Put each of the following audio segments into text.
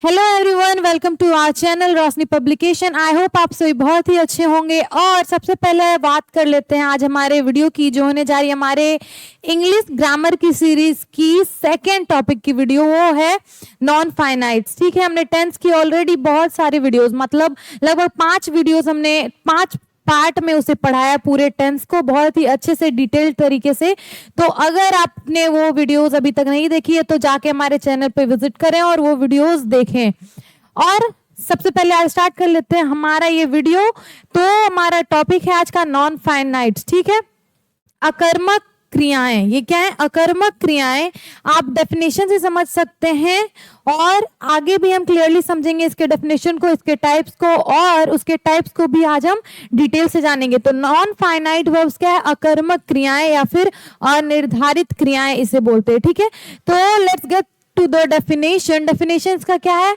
Hello everyone, welcome to our channel Roshni publication. I hope आप सभी बहुत ही अच्छे होंगे। और सबसे पहले बात कर लेते हैं आज हमारे वीडियो की, जो होने जा रही है हमारे इंग्लिश ग्रामर की सीरीज की सेकेंड टॉपिक की वीडियो। वो है नॉन फाइनाइट्स। ठीक है, हमने टेंस की ऑलरेडी बहुत सारी वीडियोस, मतलब लगभग 5 वीडियोस हमने 5 पार्ट में उसे पढ़ाया, पूरे टेंस को बहुत ही अच्छे से डिटेल्ड तरीके से। तो अगर आपने वो वीडियोस अभी तक नहीं देखी है तो जाके हमारे चैनल पे विजिट करें और वो वीडियोस देखें। और सबसे पहले आज स्टार्ट कर लेते हैं हमारा ये वीडियो। तो हमारा टॉपिक है आज का नॉन फाइनाइट्स। ठीक है, अकर्मक क्रियाएं। ये क्या है? अकर्मक क्रियाएं। आप डेफिनेशन से समझ सकते हैं और आगे भी हम क्लियरली समझेंगे इसके डेफिनेशन को, इसके टाइप्स को, और उसके टाइप्स को भी आज हम डिटेल से जानेंगे। तो नॉन फाइनाइट वर्ब्स क्या है? अकर्मक क्रियाएं या फिर अनिर्धारित क्रियाएं इसे बोलते हैं। ठीक है, तो let's get to the definition. Definition का क्या है?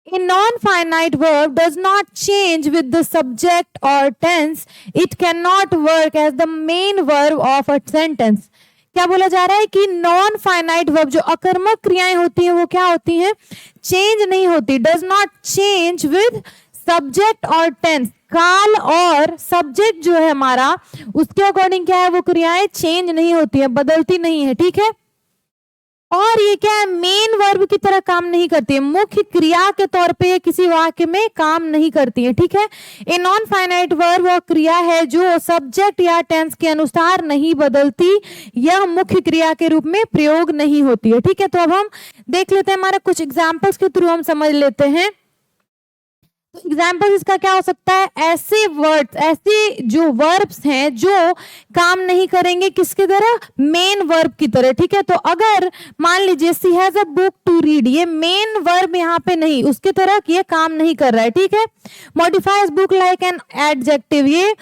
A non-finite verb does not change with the subject or tense. It cannot work as the main verb of a sentence. क्या बोला जा रहा है कि नॉन फाइनाइट वर्ब, जो अकर्मक क्रियाएं होती हैं, वो क्या होती हैं? चेंज नहीं होती। Does not change with subject और टेंस। काल और सब्जेक्ट जो है हमारा, उसके अकॉर्डिंग क्या है? वो क्रियाएं चेंज नहीं होती है, बदलती नहीं है। ठीक है, और ये क्या है? मेन वर्ब की तरह काम नहीं करती है, मुख्य क्रिया के तौर पे ये किसी वाक्य में काम नहीं करती है। ठीक है, ए नॉन फाइनाइट वर्ब वो क्रिया है जो सब्जेक्ट या टेंस के अनुसार नहीं बदलती, यह मुख्य क्रिया के रूप में प्रयोग नहीं होती है। ठीक है, तो अब हम देख लेते हैं, हमारे कुछ एग्जाम्पल्स के थ्रू हम समझ लेते हैं। तो एग्जाम्पल इसका क्या हो सकता है? ऐसे वर्ड्स, ऐसे जो वर्ब्स हैं जो काम नहीं करेंगे किसकी तरह? मेन वर्ब की तरह। ठीक है, तो अगर मान लीजिए she has a book to read, ये मेन वर्ब यहाँ पे नहीं, उसकी तरह ये काम नहीं कर रहा है। ठीक है, modifies book like an adjective, ये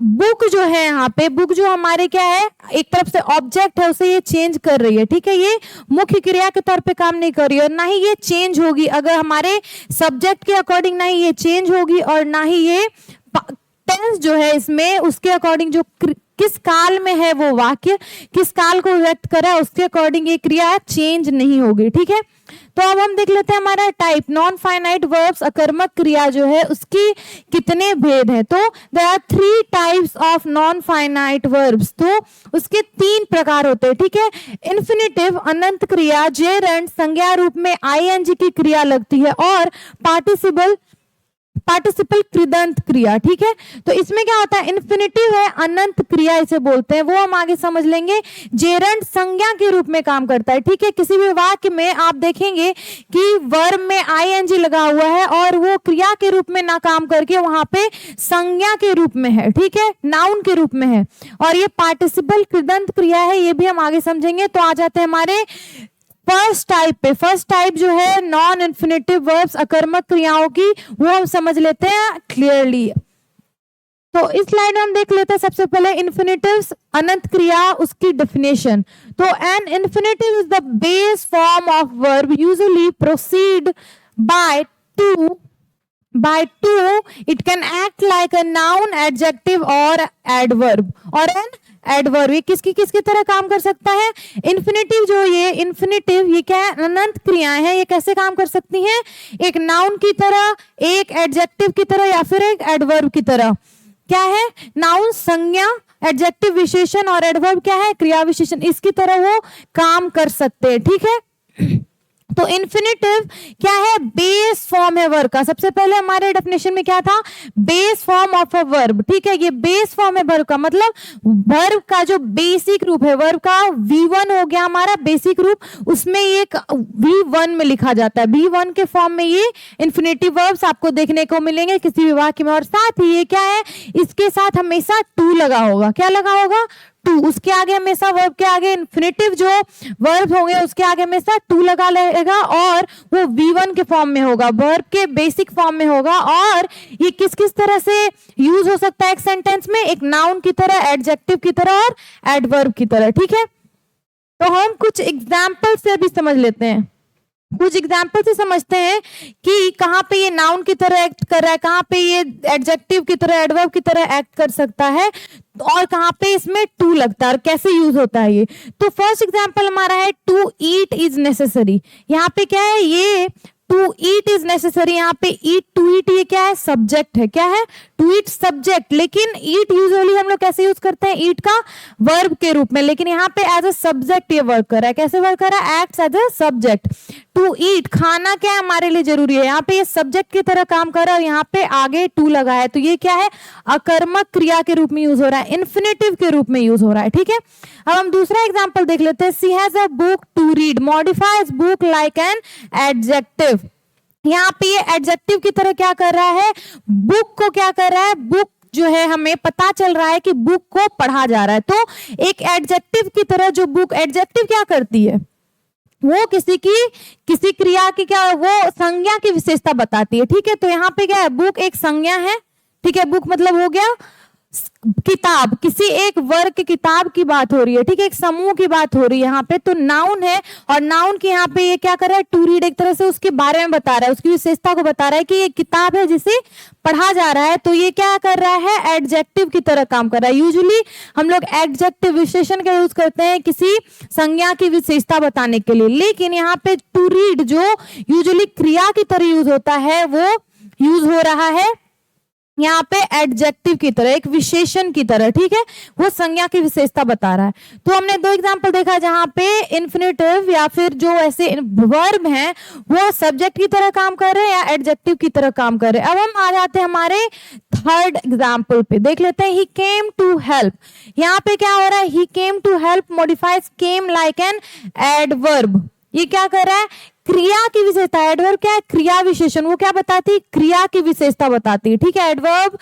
बुक जो है यहाँ पे, बुक जो हमारे क्या है? एक तरफ से ऑब्जेक्ट है, उसे ये चेंज कर रही है। ठीक है, ये मुख्य क्रिया के तौर पे काम नहीं कर रही है, और ना ही ये चेंज होगी अगर हमारे सब्जेक्ट के अकॉर्डिंग, ना ही ये चेंज होगी और ना ही ये टेंस जो है इसमें उसके अकॉर्डिंग, जो किस काल में है वो वाक्य, किस काल को व्यक्त कर रहा है, उसके अकॉर्डिंग ये क्रिया चेंज नहीं होगी। ठीक है, तो अब हम देख लेते हैं हमारा टाइप। नॉन फाइनाइट वर्ब्स, अकर्मक क्रिया जो है उसकी कितने भेद हैं? तो there are 3 types of non finite verbs. तो उसके 3 प्रकार होते हैं। ठीक है, इन्फिनिटिव अनंत क्रिया, जेरंड संज्ञा रूप में आईएनजी की क्रिया लगती है, और पार्टिसिपल कृदंत क्रिया। ठीक है, तो इसमें क्या होता है? इन्फिनिटिव है, अनंत क्रिया इसे बोलते हैं, वो हम आगे समझ लेंगे। जेरंड संज्ञा के रूप में काम करता है। ठीक है, किसी भी वाक्य में आप देखेंगे कि वर्ब में आईएनजी लगा हुआ है और वो क्रिया के रूप में ना काम करके वहां पे संज्ञा के रूप में है। ठीक है, नाउन के रूप में है, और ये पार्टिसिपल कृदंत क्रिया है, ये भी हम आगे समझेंगे। तो आ जाते हैं हमारे फर्स्ट टाइप पे। फर्स्ट टाइप जो है नॉन इन्फिनिटिव वर्ब्स, अकर्मक क्रियाओं की, वो हम समझ लेते हैं क्लियरली। तो इस स्लाइड में हम देख लेते हैं सबसे पहले इन्फिनिटिव्स, अनंत क्रिया, उसकी डेफिनेशन। तो an infinitive is the base form of verb usually proceed by to it can act like a noun, adjective और एडवर्ब, और एन एडवर्ब। ये किसकी तरह काम कर सकता है? इन्फिनिटिव जो ये इन्फिनिटिव, ये क्या है? अनंत क्रियाएं हैं। ये कैसे काम कर सकती हैं? एक नाउन की तरह, एक एडजेक्टिव की तरह, या फिर एक एडवर्ब की तरह। क्या है? नाउन संज्ञा, एडजेक्टिव विशेषण, और एडवर्ब क्या है? क्रिया विशेषण। इसकी तरह वो काम कर सकते हैं। ठीक है, तो इन्फिनिटिव क्या है? बेस फॉर्म है वर्ब का। सबसे पहले हमारे डेफिनेशन में क्या था? Base form of a verb. ठीक है, ये बेस फॉर्म है वर्ब का, मतलब वर्ब का जो बेसिक रूप है, वर्ब का V1 हो गया हमारा बेसिक रूप, उसमें ये V1 में लिखा जाता है। V1 के फॉर्म में ये इन्फिनिटिव वर्ब्स आपको देखने को मिलेंगे किसी भी वाक्य में। और साथ ही ये क्या है? इसके साथ हमेशा टू लगा होगा। क्या लगा होगा? टू। उसके आगे हमेशा वर्ब के आगे इन्फिनिटिव जो वर्ब होंगे उसके आगे हमेशा टू लगा लेगा, और वो V1 के फॉर्म में होगा, वर्ब के बेसिक फॉर्म में होगा। और ये किस किस तरह से यूज हो सकता है एक सेंटेंस में? एक नाउन की तरह, एडजेक्टिव की तरह और एडवर्ब की तरह। ठीक है, तो हम कुछ एग्जाम्पल से अभी समझ लेते हैं। कुछ एग्जाम्पल से समझते हैं कि कहाँ पे ये नाउन की तरह एक्ट कर रहा है, कहाँ पे ये एडजेक्टिव की तरह, एडवर्ब की तरह एक्ट कर सकता है, और कहाँ पे इसमें टू लगता है और कैसे यूज होता है ये। तो फर्स्ट एग्जाम्पल हमारा है टू ईट इज नेसेसरी। यहाँ पे क्या है? ये to to eat is necessary, यहाँ पे ईट, टू ईट ये क्या है, सब्जेक्ट है, क्या है, टू ईट सब्जेक्ट, लेकिन ईट यूजुअली हम लोग कैसे यूज करते हैं, ईट का वर्ब के रूप में, लेकिन यहाँ पे एज अ सब्जेक्ट ये वर्क कर रहा है, कैसे वर्क कर रहा है, acts as a subject. To eat, खाना क्या है हमारे लिए जरूरी है, यहाँ पे ये सब्जेक्ट की तरह काम कर रहा है, यहाँ पे आगे टू लगा है, तो ये क्या है, अकर्मक क्रिया के रूप में यूज हो रहा है, इन्फिनेटिव के रूप में यूज हो रहा है, ठीक है। अब हम दूसरा एग्जांपल देख लेते हैं, she has a book to read, modifies book like an adjective, यहाँ पे ये एडजेक्टिव की तरह क्या कर रहा है, बुक को क्या कर रहा है, बुक जो है हमें पता चल रहा है कि बुक को पढ़ा जा रहा है, तो एक एडजेक्टिव की तरह जो बुक, एडजेक्टिव क्या करती है, वो किसी क्रिया की क्या, वो संज्ञा की विशेषता बताती है, ठीक है। तो यहाँ पे क्या है, बुक एक संज्ञा है, ठीक है, बुक मतलब हो गया किताब, किसी एक वर्ग की किताब की बात हो रही है, ठीक है, एक समूह की बात हो रही है यहाँ पे, तो नाउन है, और नाउन के यहाँ पे ये क्या कर रहा है, टू रीड एक तरह से उसके बारे में बता रहा है, उसकी विशेषता को बता रहा है कि ये किताब है जिसे पढ़ा जा रहा है, तो ये क्या कर रहा है, एडजेक्टिव की तरह काम कर रहा है। यूजुअली हम लोग एडजेक्टिव विशेषण का यूज करते हैं किसी संज्ञा की विशेषता बताने के लिए, लेकिन यहाँ पे टू रीड जो यूजुअली क्रिया की तरह यूज होता है, वो यूज हो रहा है यहाँ पे एडजेक्टिव की तरह, एक विशेषण की तरह, ठीक है, वो संज्ञा की विशेषता बता रहा है। तो हमने दो एग्जांपल देखा जहां पे इन्फिनेटिव या फिर जो ऐसे वर्ब हैं वो सब्जेक्ट की तरह काम कर रहे हैं या एडजेक्टिव की तरह काम कर रहे हैं। अब हम आ जाते हैं हमारे थर्ड एग्जाम्पल पे, देख लेते हैं, ही केम टू हेल्प, यहाँ पे क्या हो रहा है, he came to help modifies came like an adverb, ये क्या कर रहा है, क्रिया की विशेषता, एडवर्ब क्या है, क्रिया विशेषण, वो क्या बताती है, क्रिया की विशेषता बताती है, ठीक है, एडवर्ब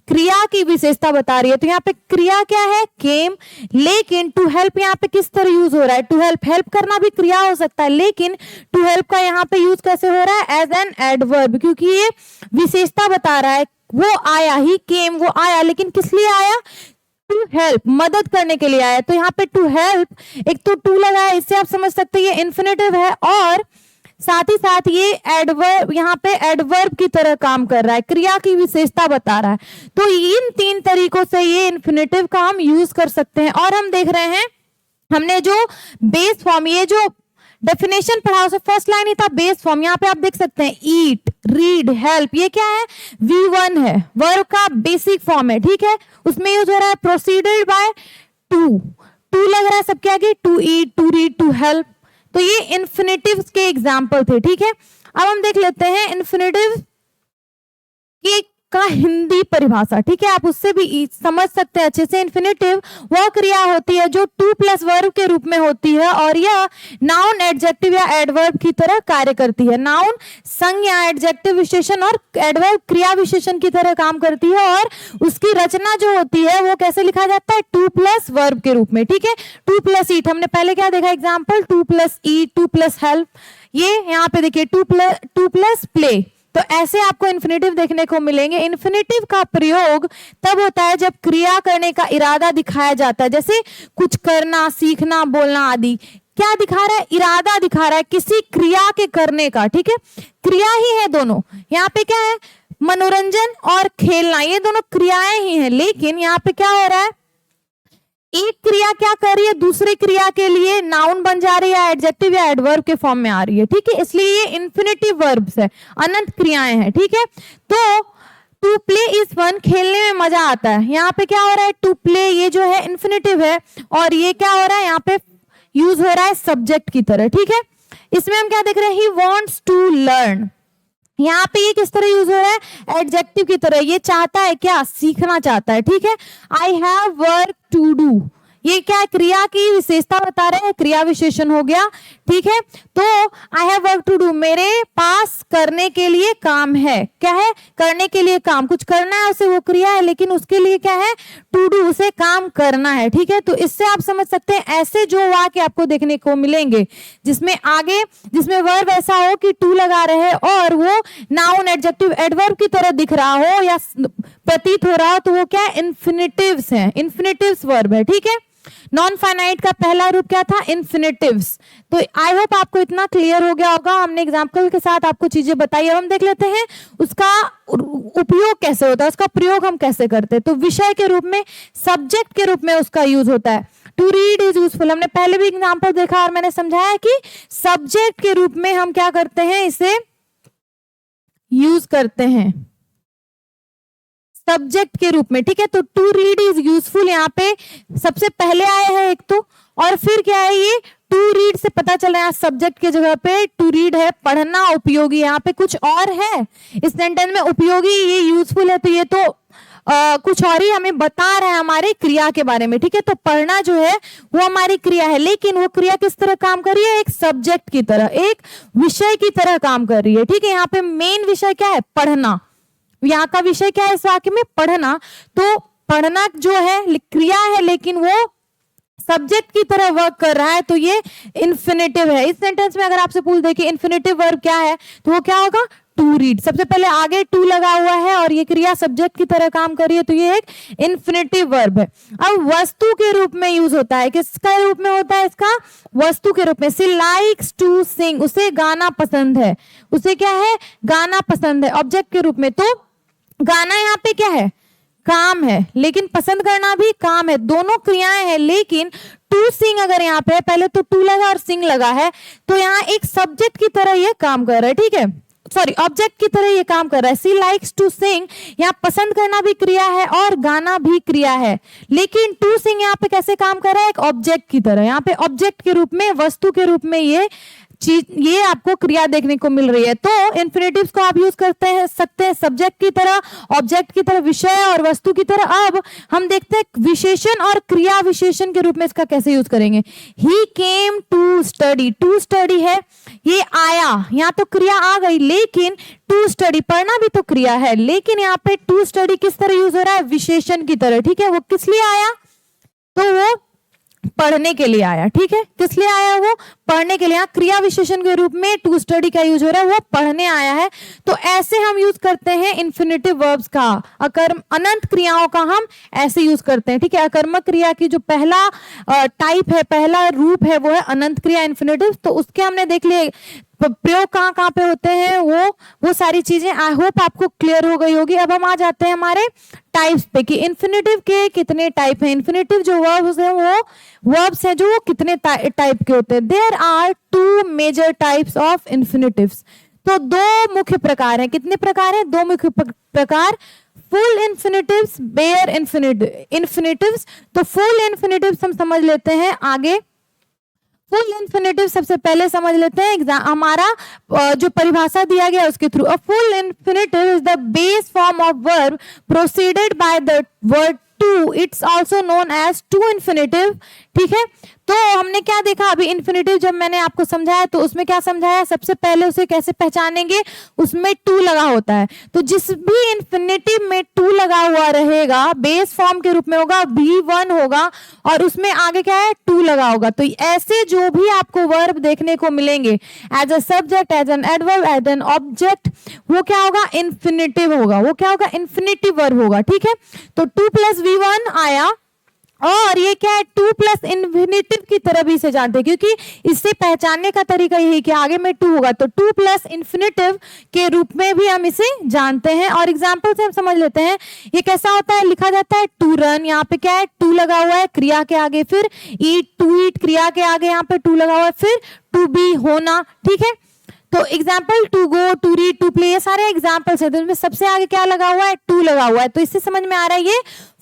क्रिया की विशेषता बता रही है, तो यहाँ पे क्रिया क्या है, केम, लेकिन टू हेल्प यहाँ पे किस तरह यूज हो रहा है, टू हेल्प, हेल्प करना भी क्रिया हो सकता है, लेकिन टू हेल्प का यहाँ पे यूज कैसे हो रहा है, एज एन एडवर्ब, क्योंकि ये विशेषता बता रहा है, वो आया, ही केम, वो आया, लेकिन किस लिए आया, टू हेल्प, मदद करने के लिए आया, तो यहाँ पे टू हेल्प, एक तो टू लगा है, इससे आप समझ सकते हैं ये इन्फिनेटिव है, और साथ ही साथ ये एडवर्ब, यहाँ पे एडवर्ब की तरह काम कर रहा है, क्रिया की विशेषता बता रहा है, तो इन तीन तरीकों से ये इन्फिनेटिव का हम यूज कर सकते हैं। और हम देख रहे हैं, हमने जो बेस फॉर्म, ये जो डेफिनेशन पढ़ा उसे फर्स्ट लाइन ही था बेस फॉर्म, यहाँ पे आप देख सकते हैं ईट, रीड, हेल्प, ये क्या है, V1 है, वर्ब का बेसिक फॉर्म है, ठीक है, उसमें यूज हो रहा है प्रोसीडेड बाय टू, टू लग रहा है सबके आगे, to eat, to read, to help, तो ये इन्फिनेटिव्स के एग्जाम्पल थे, ठीक है। अब हम देख लेते हैं इन्फिनेटिव की का हिंदी परिभाषा, ठीक है, आप उससे भी समझ सकते हैं अच्छे से। इन्फिनेटिव वह क्रिया होती है जो टू प्लस वर्ब के रूप में होती है और यह नाउन, एडजेक्टिव या एडवर्ब की तरह कार्य करती है। नाउन संज्ञा, एडजेक्टिव विशेषण और एडवर्ब क्रिया विशेषण की तरह काम करती है और उसकी रचना जो होती है वो कैसे लिखा जाता है, टू प्लस वर्ब के रूप में, ठीक है। टू प्लस ईट, हमने पहले क्या देखा एग्जाम्पल, टू प्लस ईट, टू प्लस हेल्प, ये यहाँ पे देखिए टू प्लस प्ले, तो ऐसे आपको इन्फिनेटिव देखने को मिलेंगे। इन्फिनेटिव का प्रयोग तब होता है जब क्रिया करने का इरादा दिखाया जाता है, जैसे कुछ करना, सीखना, बोलना आदि। क्या दिखा रहा है, इरादा दिखा रहा है किसी क्रिया के करने का, ठीक है, क्रिया ही है दोनों। यहाँ पे क्या है, मनोरंजन और खेलना, ये दोनों क्रियाएं ही हैं, लेकिन यहाँ पे क्या हो रहा है, एक क्रिया क्या कर रही है, दूसरे क्रिया के लिए नाउन बन जा रही है, एडजेक्टिव या एडवर्ब के फॉर्म में आ रही है, ठीक है, इसलिए ये इन्फिनेटिव वर्ब्स है, अनंत क्रियाएं हैं, ठीक है। तो टू प्ले इज फन, खेलने में मजा आता है, यहाँ पे क्या हो रहा है, टू प्ले ये जो है इन्फिनेटिव है और ये क्या हो रहा है, यहाँ पे यूज हो रहा है सब्जेक्ट की तरह, ठीक है। इसमें हम क्या देख रहे हैं, ही वॉन्ट्स टू लर्न, यहाँ पे ये किस तरह यूज हो रहा है, एडजेक्टिव की तरह, ये चाहता है क्या, सीखना चाहता है, ठीक है। I have work to do, ये क्या है, क्रिया की विशेषता बता रहे हैं, क्रिया विशेषण हो गया, ठीक है। तो I have work to do, मेरे पास करने के लिए काम है, क्या है, करने के लिए काम, कुछ करना है उसे, वो क्रिया है, लेकिन उसके लिए क्या है, टू डू, उसे काम करना है, ठीक है। तो इससे आप समझ सकते हैं ऐसे जो वाक्य आपको देखने को मिलेंगे जिसमें आगे, जिसमें वर्ब ऐसा हो कि टू लगा रहे और वो नाउन, एडजेक्टिव, एडवर्ब की तरह दिख रहा हो या प्रतीत हो रहा हो, तो वो क्या है, इन्फिनेटिव्स हैं, इन्फिनेटिव्स वर्ब है, ठीक है। नॉन फाइनाइट का पहला रूप क्या था, इन्फिनेटिव्स। तो आई होप आपको इतना क्लियर हो गया होगा, हमने एग्जाम्पल के साथ आपको चीजें बताई। अब हम देख लेते हैं उसका उपयोग कैसे होता है, उसका प्रयोग हम कैसे करते हैं। तो विषय के रूप में, सब्जेक्ट के रूप में उसका यूज होता है। टू रीड इज यूजफुल, हमने पहले भी एग्जाम्पल देखा और मैंने समझाया कि सब्जेक्ट के रूप में हम क्या करते हैं, इसे यूज करते हैं सब्जेक्ट के रूप में, ठीक है। तो टू रीड इज यूजफुल यहाँ पे सबसे पहले आया है एक तो, और फिर क्या है ये टू रीड से पता चल रहा है सब्जेक्ट की जगह पे टू रीड है, पढ़ना उपयोगी, यहाँ पे कुछ और है इस सेंटेंस में, उपयोगी ये यूजफुल है, तो ये तो कुछ और ही हमें बता रहा है हमारे क्रिया के बारे में, ठीक है। तो पढ़ना जो है वो हमारी क्रिया है, लेकिन वो क्रिया किस तरह काम कर रही है, एक सब्जेक्ट की तरह, एक विषय की तरह काम कर रही है, ठीक है। यहाँ पे मेन विषय क्या है, पढ़ना, यहाँ का विषय क्या है इस वाक्य में, पढ़ना। तो पढ़ना जो है क्रिया है, लेकिन वो सब्जेक्ट की तरह वर्क कर रहा है, तो ये इन्फिनेटिव है। इस सेंटेंस में अगर आपसे पूछ दे कि इन्फिनेटिव वर्ब क्या है, तो वो क्या होगा, टू रीड। सबसे पहले आगे टू लगा हुआ है और ये क्रिया सब्जेक्ट की तरह काम कर रही है, तो ये एक इन्फिनेटिव वर्ब है। अब वस्तु के रूप में यूज होता है, किसका रूप में होता है इसका, वस्तु के रूप में। सी लाइक्स टू सिंग, उसे गाना पसंद है, उसे क्या है, गाना पसंद है, ऑब्जेक्ट के रूप में। तो गाना यहाँ पे क्या है, काम है, लेकिन पसंद करना भी काम है, दोनों क्रियाएं हैं। लेकिन टू सिंग अगर यहाँ पे पहले तो टू लगा और सिंग लगा है, तो यहाँ एक सब्जेक्ट की तरह ये काम कर रहा है, ठीक है, सॉरी ऑब्जेक्ट की तरह ये काम कर रहा है। सी लाइक्स टू सिंग, यहाँ पसंद करना भी क्रिया है और गाना भी क्रिया है, लेकिन टू सिंग यहाँ पे कैसे काम कर रहा है, एक ऑब्जेक्ट की तरह, यहाँ पे ऑब्जेक्ट के रूप में, वस्तु के रूप में ये चीज, ये आपको क्रिया देखने को मिल रही है। तो इन्फिनेटिव्स को आप यूज करते हैं सकते हैं सब्जेक्ट की तरह, ऑब्जेक्ट की तरह, विषय और वस्तु की तरह। अब हम देखते हैं विशेषण और क्रिया विशेषण के रूप में इसका कैसे यूज करेंगे। He came to study, to study है, ये आया, यहाँ तो क्रिया आ गई, लेकिन टू स्टडी पढ़ना भी तो क्रिया है, लेकिन यहाँ पे टू स्टडी किस तरह यूज हो रहा है, विशेषण की तरह, ठीक है। वो किस लिए आया, तो वो पढ़ने के लिए आया, ठीक है, किस लिए आया, वो पढ़ने के लिए। यहाँ क्रिया विशेषण के रूप में टू स्टडी का यूज हो रहा है, वो पढ़ने आया है। तो ऐसे हम यूज करते हैं इन्फिनेटिव वर्ब्स का, अनंत क्रियाओं का हम ऐसे यूज करते हैं, ठीक है। अकर्मक क्रिया की जो पहला टाइप है, पहला रूप है, वो है अनंत क्रिया, इन्फिनेटिव। तो उसके हमने देख लिए प्रयोग कहाँ कहाँ पे होते हैं, वो सारी चीजें आई होप आपको क्लियर हो गई होगी। अब हम आ जाते हैं हमारे टाइप्स पे कि इन्फिनेटिव के कितने टाइप हैं। इन्फिनेटिव जो वर्ब्स हैं वो वर्ब्स हैं जो वो कितने टाइप के होते हैं। There are two major types of infinitives. तो दो मुख्य प्रकार हैं, कितने प्रकार हैं, दो मुख्य प्रकार, फुल इन्फिनेटिव्स, बेयर इन्फिनेटिव्स। तो फुल इन्फिनेटिव्स हम समझ लेते हैं आगे। फुल इन्फिनेटिव सबसे पहले समझ लेते हैं, हमारा जो परिभाषा दिया गया उसके थ्रू। A full infinitive is the base form of verb proceeded by the word to, it's also known as to infinitive, ठीक है। तो हमने क्या देखा अभी, इन्फिनेटिव जब मैंने आपको समझाया तो उसमें क्या समझाया, सबसे पहले उसे कैसे पहचानेंगे, उसमें टू लगा होता है। तो जिस भी इन्फिनेटिव में टू लगा हुआ रहेगा, बेस फॉर्म के रूप में होगा, V1 होगा, और उसमें आगे क्या है, टू लगा होगा। तो ऐसे जो भी आपको वर्ब देखने को मिलेंगे, as a subject, as an adverb, as an object, वो क्या होगा, इन्फिनेटिव होगा, वो क्या होगा, इन्फिनेटिव वर्ब होगा, ठीक है। तो 2 + V1 आया, और ये क्या है, 2 + इन्फिनेटिव की तरह भी इसे जानते हैं, क्योंकि इससे पहचानने का तरीका यही कि आगे में 2 होगा, तो 2 + इन्फिनेटिव के रूप में भी हम इसे जानते हैं। और एग्जांपल से हम समझ लेते हैं ये कैसा होता है, लिखा जाता है टू रन, यहाँ पे क्या है, टू लगा हुआ है क्रिया के आगे, फिर ईट, टू ईट क्रिया के आगे यहाँ पे टू लगा हुआ है, फिर टू बी होना, ठीक है। तो example, to go, to read, to play, ये सारे एग्जाम्पल्स है, तो इसमें सबसे आगे क्या लगा हुआ है, टू लगा हुआ है। तो इससे समझ में आ रहा है ये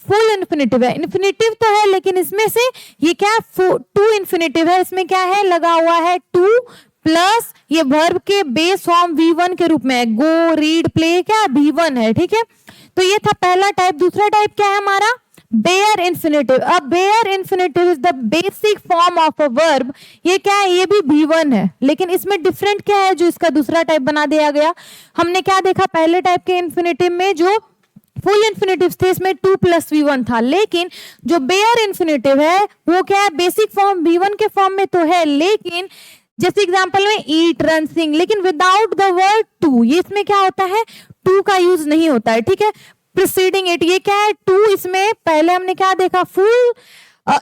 फुल इन्फिनेटिव है। इन्फिनेटिव तो है, लेकिन इसमें से ये क्या, टू इन्फिनेटिव है, इसमें क्या है, लगा हुआ है टू, प्लस ये वर्ब के बेस फॉर्म V1 के रूप में है, गो, रीड, प्ले, क्या V1 है, ठीक है। तो ये था पहला टाइप। दूसरा टाइप क्या है हमारा, बेयर इन्फिनेटिव। अब bare infinitive is the basic form of a verb, ये क्या है, ये भी V1 है, लेकिन इसमें डिफरेंट क्या है जो इसका दूसरा टाइप बना दिया गया। हमने क्या देखा, पहले टाइप के इन्फिनेटिव में जो फुल इन्फिनेटिव थे, इसमें 2 + V1 था, लेकिन जो बेयर इन्फिनेटिव है वो क्या है, बेसिक फॉर्म V1 के फॉर्म में तो है, लेकिन जैसे एग्जांपल में ईट, रन, सिंग, लेकिन विदाउट द वर्ड टू, ये इसमें क्या होता है, टू का यूज नहीं होता है, ठीक है। प्रीसीडिंग इट, ये क्या है, टू, इसमें पहले हमने क्या देखा, फुल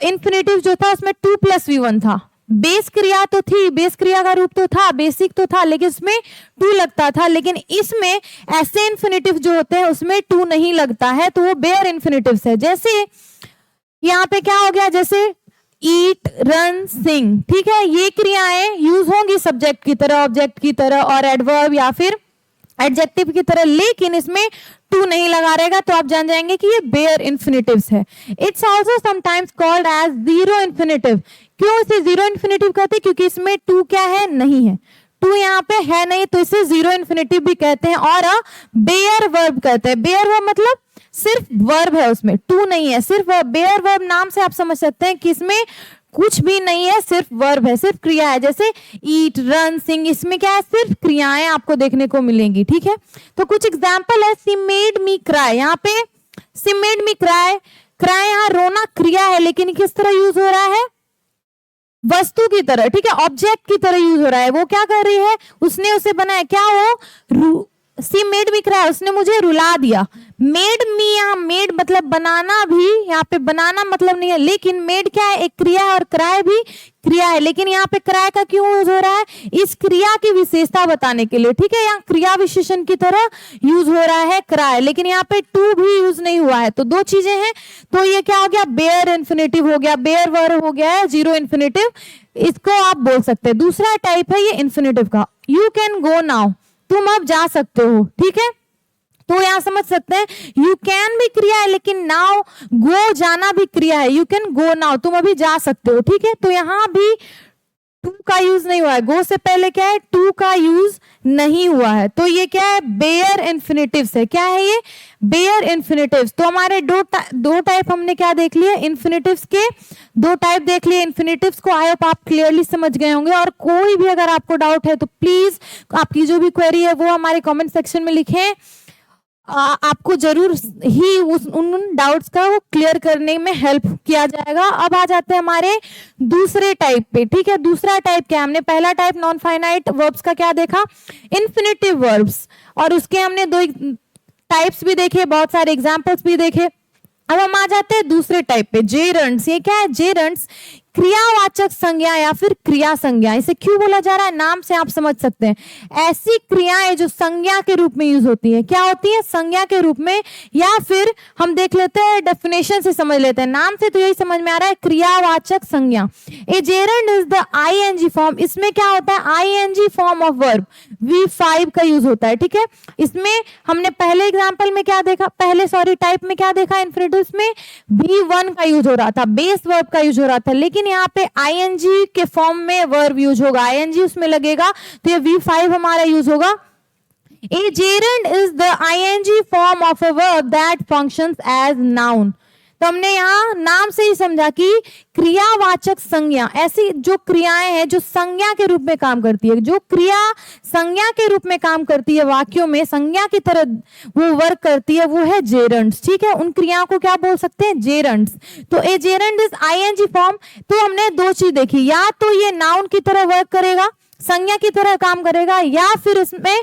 इन्फिनेटिव जो था उसमें 2 + V1 था, बेस क्रिया तो थी, बेस क्रिया का रूप तो था, बेसिक तो था, लेकिन इसमें टू लगता था, लेकिन इसमें ऐसे इन्फिनेटिव जो होते हैं उसमें टू नहीं लगता है, तो वो बेयर इन्फिनेटिव्स है। जैसे यहाँ पे क्या हो गया, जैसे ईट, रन, सिंग, ठीक है, ये क्रियाएं यूज होंगी सब्जेक्ट की तरह, ऑब्जेक्ट की तरह, और एडवर्ब या फिर एडजेक्टिव की तरह, लेकिन इसमें टू नहीं लगा रहेगा, तो आप जान जाएंगे कि ये बेयर इन्फिनेटिव्स है। It's also sometimes called as zero infinitive. क्यों इसे जीरो इन्फिनेटिव कहते हैं? क्योंकि इसमें टू क्या है, नहीं है, टू यहाँ पे है नहीं, तो इसे जीरो इन्फिनेटिव भी कहते हैं और बेयर वर्ब कहते हैं। बेयर वर्ब मतलब सिर्फ वर्ब है, उसमें टू नहीं है, सिर्फ बेयर वर्ब नाम से आप समझ सकते हैं कि इसमें कुछ भी नहीं है, सिर्फ वर्ब है, सिर्फ क्रिया है। जैसे ईट, रन, सिंग, इसमें क्या है, सिर्फ क्रियाएं आपको देखने को मिलेंगी। ठीक है, तो कुछ एग्जाम्पल है। सी मेड मी क्राई, यहाँ पे सी मेड मी क्राई, क्राई यहाँ रोना क्रिया है, लेकिन किस तरह यूज हो रहा है, वस्तु की तरह। ठीक है, ऑब्जेक्ट की तरह यूज हो रहा है। वो क्या कर रही है, उसने उसे बनाया, क्या वो सी मेड मी क्राई, उसने मुझे रुला दिया। मेड मी, यहाँ मेड मतलब बनाना भी, यहाँ पे बनाना मतलब नहीं है, लेकिन मेड क्या है, एक क्रिया है, और क्राई भी क्रिया है, लेकिन यहाँ पे क्राई का क्यों यूज हो रहा है, इस क्रिया की विशेषता बताने के लिए। ठीक है, यहाँ क्रिया विशेषण की तरह यूज हो रहा है क्राई, लेकिन यहाँ पे टू भी यूज नहीं हुआ है, तो दो चीजें हैं। तो ये क्या हो गया, बेयर इन्फिनेटिव हो गया, बेयर वर्ब हो गया है, जीरो इन्फिनेटिव, इसको आप बोल सकते हैं। दूसरा टाइप है ये इन्फिनेटिव का, यू कैन गो नाउ, तुम अब जा सकते हो। ठीक है, तो यहां समझ सकते हैं यू कैन भी क्रिया है, लेकिन नाउ गो जाना भी क्रिया है, यू कैन गो नाउ, तुम अभी जा सकते हो। ठीक है, तो यहां भी टू का यूज नहीं हुआ है, गो से पहले क्या है, टू का यूज नहीं हुआ है, तो ये क्या है, बेयर इन्फिनेटिव्स है। क्या है ये, बेयर इन्फिनेटिव्स। तो हमारे दो टाइप हमने क्या देख लिए, इन्फिनेटिव्स के दो टाइप देख लिए इन्फिनेटिव्स को। आई होप आप क्लियरली समझ गए होंगे, और कोई भी अगर आपको डाउट है तो प्लीज आपकी जो भी क्वेरी है वो हमारे कमेंट सेक्शन में लिखें, आपको जरूर ही उन डाउट्स का वो क्लियर करने में हेल्प किया जाएगा। अब आ जाते हैं हमारे दूसरे टाइप पे। ठीक है, दूसरा टाइप क्या है, हमने पहला टाइप नॉन फाइनाइट वर्ब्स का क्या देखा, इन्फिनेटिव वर्ब्स, और उसके हमने दो टाइप्स भी देखे, बहुत सारे एग्जांपल्स भी देखे। अब हम आ जाते हैं दूसरे टाइप पे, जेरंड्स। ये क्या है, जेरंड्स क्रियावाचक संज्ञा या फिर क्रिया संज्ञा। इसे क्यों बोला जा रहा है, नाम से आप समझ सकते हैं, ऐसी क्रियाएं जो संज्ञा के रूप में यूज होती है। क्या होती है, संज्ञा के रूप में, या फिर हम देख लेते हैं डेफिनेशन से समझ लेते हैं, नाम से तो यही समझ में आ रहा है, क्रियावाचक संज्ञा। A gerund is the ING form, इसमें क्या होता है, ING form of verb, V5 का यूज होता है। ठीक है, इसमें हमने पहले एग्जाम्पल में क्या देखा, टाइप में क्या देखा, इन्फिनेटिव्स में V1 का यूज हो रहा था, बेस वर्ब का यूज हो रहा था, लेकिन यहाँ पे आईएनजी के फॉर्म में वर्ब यूज होगा, आईएनजी उसमें लगेगा, तो ये V5 हमारा यूज होगा। A gerund is the ing form of a verb that functions as noun। तो हमने यहाँ नाम से ही समझा कि क्रियावाचक संज्ञा, ऐसी जो क्रियाएं हैं जो संज्ञा के रूप में काम करती है, जो क्रिया संज्ञा के रूप में काम करती है, वाक्यों में संज्ञा की तरह वो वर्क करती है, वो है जेरंड्स। ठीक है, उन क्रियाओं को क्या बोल सकते हैं, जेरंड्स। तो ए जेरंड इज आईएनजी फॉर्म, तो हमने दो चीज देखी, या तो ये नाउन की तरह वर्क करेगा, संज्ञा की तरह काम करेगा, या फिर इसमें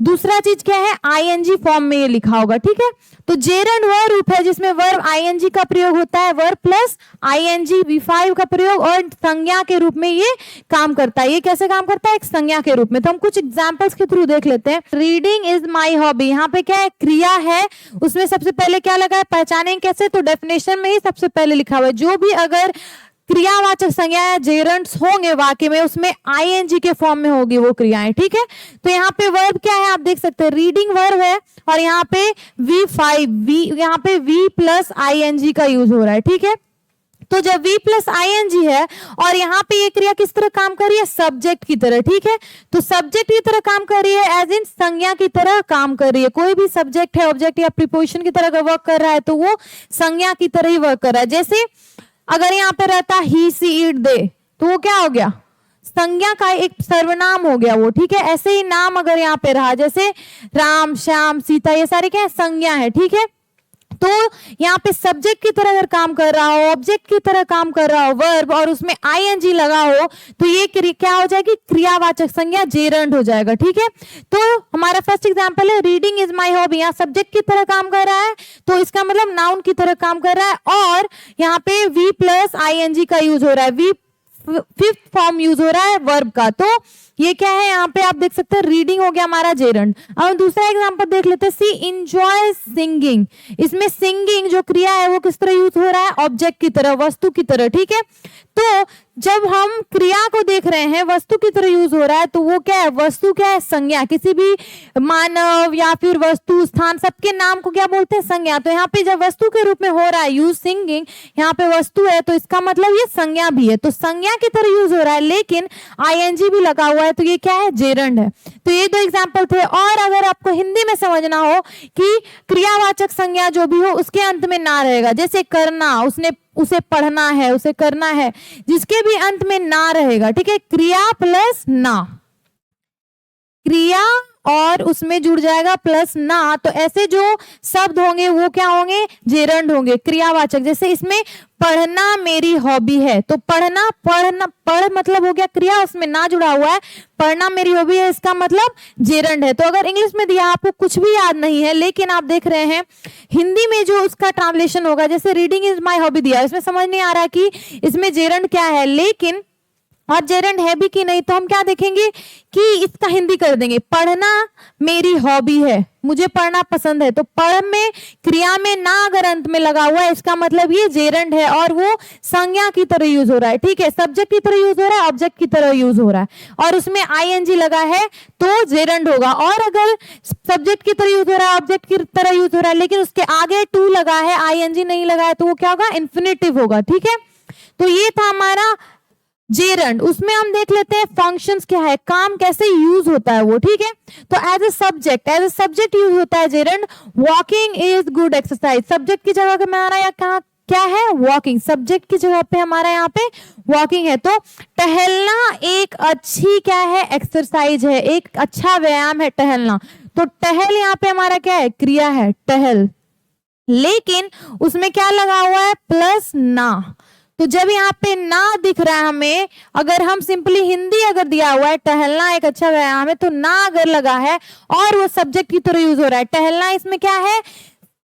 दूसरा चीज क्या है, आईएनजी फॉर्म में ये लिखा होगा। ठीक है, तो जेरंड वह रूप है जिसमें वर्ब आईएनजी का प्रयोग होता है, वर्ब प्लस आईएनजी V5 का प्रयोग, और संज्ञा के रूप में ये काम करता है। ये कैसे काम करता है, एक संज्ञा के रूप में। तो हम कुछ एग्जांपल्स के थ्रू देख लेते हैं। रीडिंग इज माय हॉबी, यहाँ पे क्या है, क्रिया है, उसमें सबसे पहले क्या लगा है, पहचानेंगे कैसे, तो डेफिनेशन में ही सबसे पहले लिखा हुआ है, जो भी अगर क्रियावाचक संज्ञा जेरंड्स होंगे वाक्य में, उसमें आईएनजी के फॉर्म में होगी वो क्रियाएं। ठीक है, तो यहाँ पे वर्ब क्या है, आप देख सकते हैं, रीडिंग वर्ब है, और यहाँ पे V5, यहाँ पे V प्लस आईएनजी का यूज हो रहा है। ठीक है, तो जब V प्लस आईएनजी है और यहाँ पे ये क्रिया किस तरह काम कर रही है, सब्जेक्ट की तरह। ठीक है, तो सब्जेक्ट की तरह काम कर रही है, एज इन संज्ञा की तरह काम कर रही है। कोई भी सब्जेक्ट है, ऑब्जेक्ट या प्रीपोजिशन की तरह वर्क कर रहा है, तो वो संज्ञा की तरह ही वर्क कर रहा है। जैसे अगर यहाँ पे रहता ही, सी, इट, दे, तो वो क्या हो गया, संज्ञा का एक सर्वनाम हो गया वो। ठीक है, ऐसे ही नाम अगर यहाँ पे रहा, जैसे राम, श्याम, सीता, ये सारे क्या है, संज्ञा है। ठीक है, तो यहाँ पे सब्जेक्ट की तरह अगर काम कर रहा हो, ऑब्जेक्ट की तरह काम कर रहा हो वर्ब, और उसमें आईएनजी लगा हो, तो ये क्या हो जाएगी, क्रियावाचक संज्ञा जेरंड हो जाएगा। ठीक है, तो हमारा फर्स्ट एग्जांपल है रीडिंग इज माय हॉबी, यहाँ सब्जेक्ट की तरह काम कर रहा है, तो इसका मतलब नाउन की तरह काम कर रहा है, और यहाँ पे V प्लस आईएनजी का यूज हो रहा है, V फिफ्थ फॉर्म यूज हो रहा है वर्ब का। तो ये क्या है, यहाँ पे आप देख सकते हैं, रीडिंग हो गया हमारा जेरंड। अब दूसरा एग्जांपल देख लेते हैं, सी एंजॉय सिंगिंग, इसमें सिंगिंग जो क्रिया है वो किस तरह यूज हो रहा है, ऑब्जेक्ट की तरह, वस्तु की तरह। ठीक है, तो जब हम क्रिया को देख रहे हैं वस्तु की तरह यूज हो रहा है, तो वो क्या है, वस्तु क्या है, संज्ञा। किसी भी मानव या फिर वस्तु, स्थान, सबके नाम को क्या बोलते हैं, संज्ञा। तो यहाँ पे जब वस्तु के रूप में हो रहा है यूज सिंगिंग, यहाँ पे वस्तु है तो इसका मतलब ये संज्ञा भी है, तो संज्ञा की तरह यूज हो रहा है, लेकिन आईएनजी भी लगा हुआ है, तो ये क्या है, जेरंड है। तो ये दो एग्जाम्पल थे। और अगर आपको हिंदी में समझना हो कि क्रियावाचक संज्ञा जो भी हो उसके अंत में ना रहेगा, जैसे करना, उसने, उसे पढ़ना है, उसे करना है, जिसके भी अंत में ना रहेगा, ठीक है, क्रिया प्लस ना, क्रिया और उसमें जुड़ जाएगा प्लस ना, तो ऐसे जो शब्द होंगे वो क्या होंगे, जेरंड होंगे, क्रियावाचक। जैसे इसमें पढ़ना मेरी हॉबी है, तो पढ़ना, पढ़ मतलब हो गया क्रिया, उसमें ना जुड़ा हुआ है, पढ़ना मेरी हॉबी है, इसका मतलब जेरंड है। तो अगर इंग्लिश में दिया, आपको कुछ भी याद नहीं है, लेकिन आप देख रहे हैं हिंदी में जो उसका ट्रांसलेशन होगा, जैसे रीडिंग इज माई हॉबी दिया, इसमें समझ नहीं आ रहा कि इसमें जेरंड क्या है, लेकिन और जेरंड है भी कि नहीं, तो हम क्या देखेंगे कि इसका हिंदी कर देंगे, पढ़ना मेरी हॉबी है, मुझे पढ़ना पसंद है। तो पढ़ में, क्रिया में ना अगर अंत में लगा हुआ है, इसका मतलब ये जेरंड है और वो संज्ञा की तरह यूज हो रहा है, ठीक है, सब्जेक्ट की तरह यूज हो रहा है, ऑब्जेक्ट की तरह यूज हो रहा है, और उसमें आईएनजी लगा है तो जेरंड होगा। और अगर सब्जेक्ट की तरह यूज हो रहा है, ऑब्जेक्ट की तरह यूज हो रहा है, लेकिन उसके आगे टू लगा है, आईएनजी नहीं लगा है, तो वो क्या होगा, इन्फिनेटिव होगा, ठीक है। तो ये था हमारा जेरंड। उसमें हम देख लेते हैं फंक्शंस क्या है, काम कैसे यूज होता है वो, ठीक है। तो एज ए सब्जेक्ट यूज होता है gerund. Walking is good exercise, subject की जगह पे हमारा यहाँ कहाँ क्या है, वॉकिंग, सब्जेक्ट की जगह पे हमारा यहाँ पे वॉकिंग है। तो टहलना एक अच्छी क्या है, एक्सरसाइज है, एक अच्छा व्यायाम है टहलना। तो टहल यहाँ पे हमारा क्या है, क्रिया है, टहल, लेकिन उसमें क्या लगा हुआ है, प्लस ना। तो जब यहाँ पे ना दिख रहा है हमें, अगर हम सिंपली हिंदी अगर दिया हुआ है टहलना एक अच्छा व्यायाम है, तो ना अगर लगा है और वो सब्जेक्ट की तरह यूज हो रहा है, टहलना इसमें क्या है,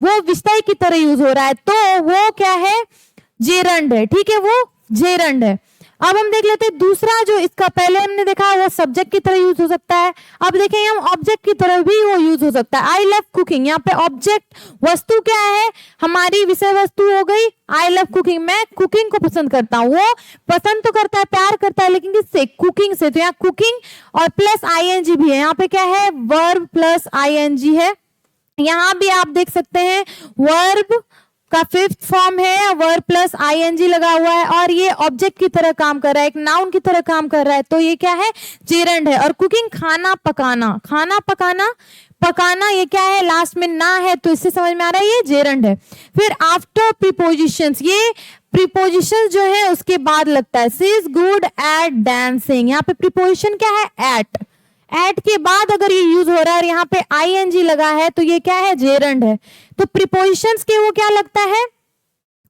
वो विषय की तरह यूज हो रहा है, तो वो क्या है, जेरंड है, ठीक है, वो जेरंड है। अब हम देख लेते हैं दूसरा, जो इसका पहले हमने देखा वो सब्जेक्ट की तरह यूज हो सकता है, अब देखेंगे हम ऑब्जेक्ट की तरह भी वो यूज हो सकता है। आई लव कुकिंग, यहाँ पे ऑब्जेक्ट, वस्तु क्या है, हमारी विषय वस्तु हो गई आई लव कुकिंग, मैं कुकिंग को पसंद करता हूँ, वो पसंद तो करता है, प्यार करता है, लेकिन किससे, कुकिंग से। तो यहाँ कुकिंग और प्लस आईएनजी भी है, यहाँ पे क्या है, वर्ब प्लस आईएनजी है। यहाँ भी आप देख सकते हैं वर्ब का फिफ्थ फॉर्म है, वर्ब प्लस आईएनजी लगा हुआ है, और ये ऑब्जेक्ट की तरह काम कर रहा है, एक नाउन की तरह काम कर रहा है, तो ये क्या है, जेरंड है। और कुकिंग, खाना पकाना, खाना पकाना, पकाना ये क्या है, लास्ट में ना है, तो इससे समझ में आ रहा है ये जेरंड है। फिर आफ्टर प्रीपोजिशंस, ये प्रीपोजिशन जो है उसके बाद लगता है, she is good at dancing, यहाँ पे प्रीपोजिशन क्या है, एट के बाद अगर ये यूज हो रहा है और यहाँ पे आईएनजी लगा है, तो ये क्या है, जेरंड है। तो प्रीपोजिशंस के वो क्या लगता है,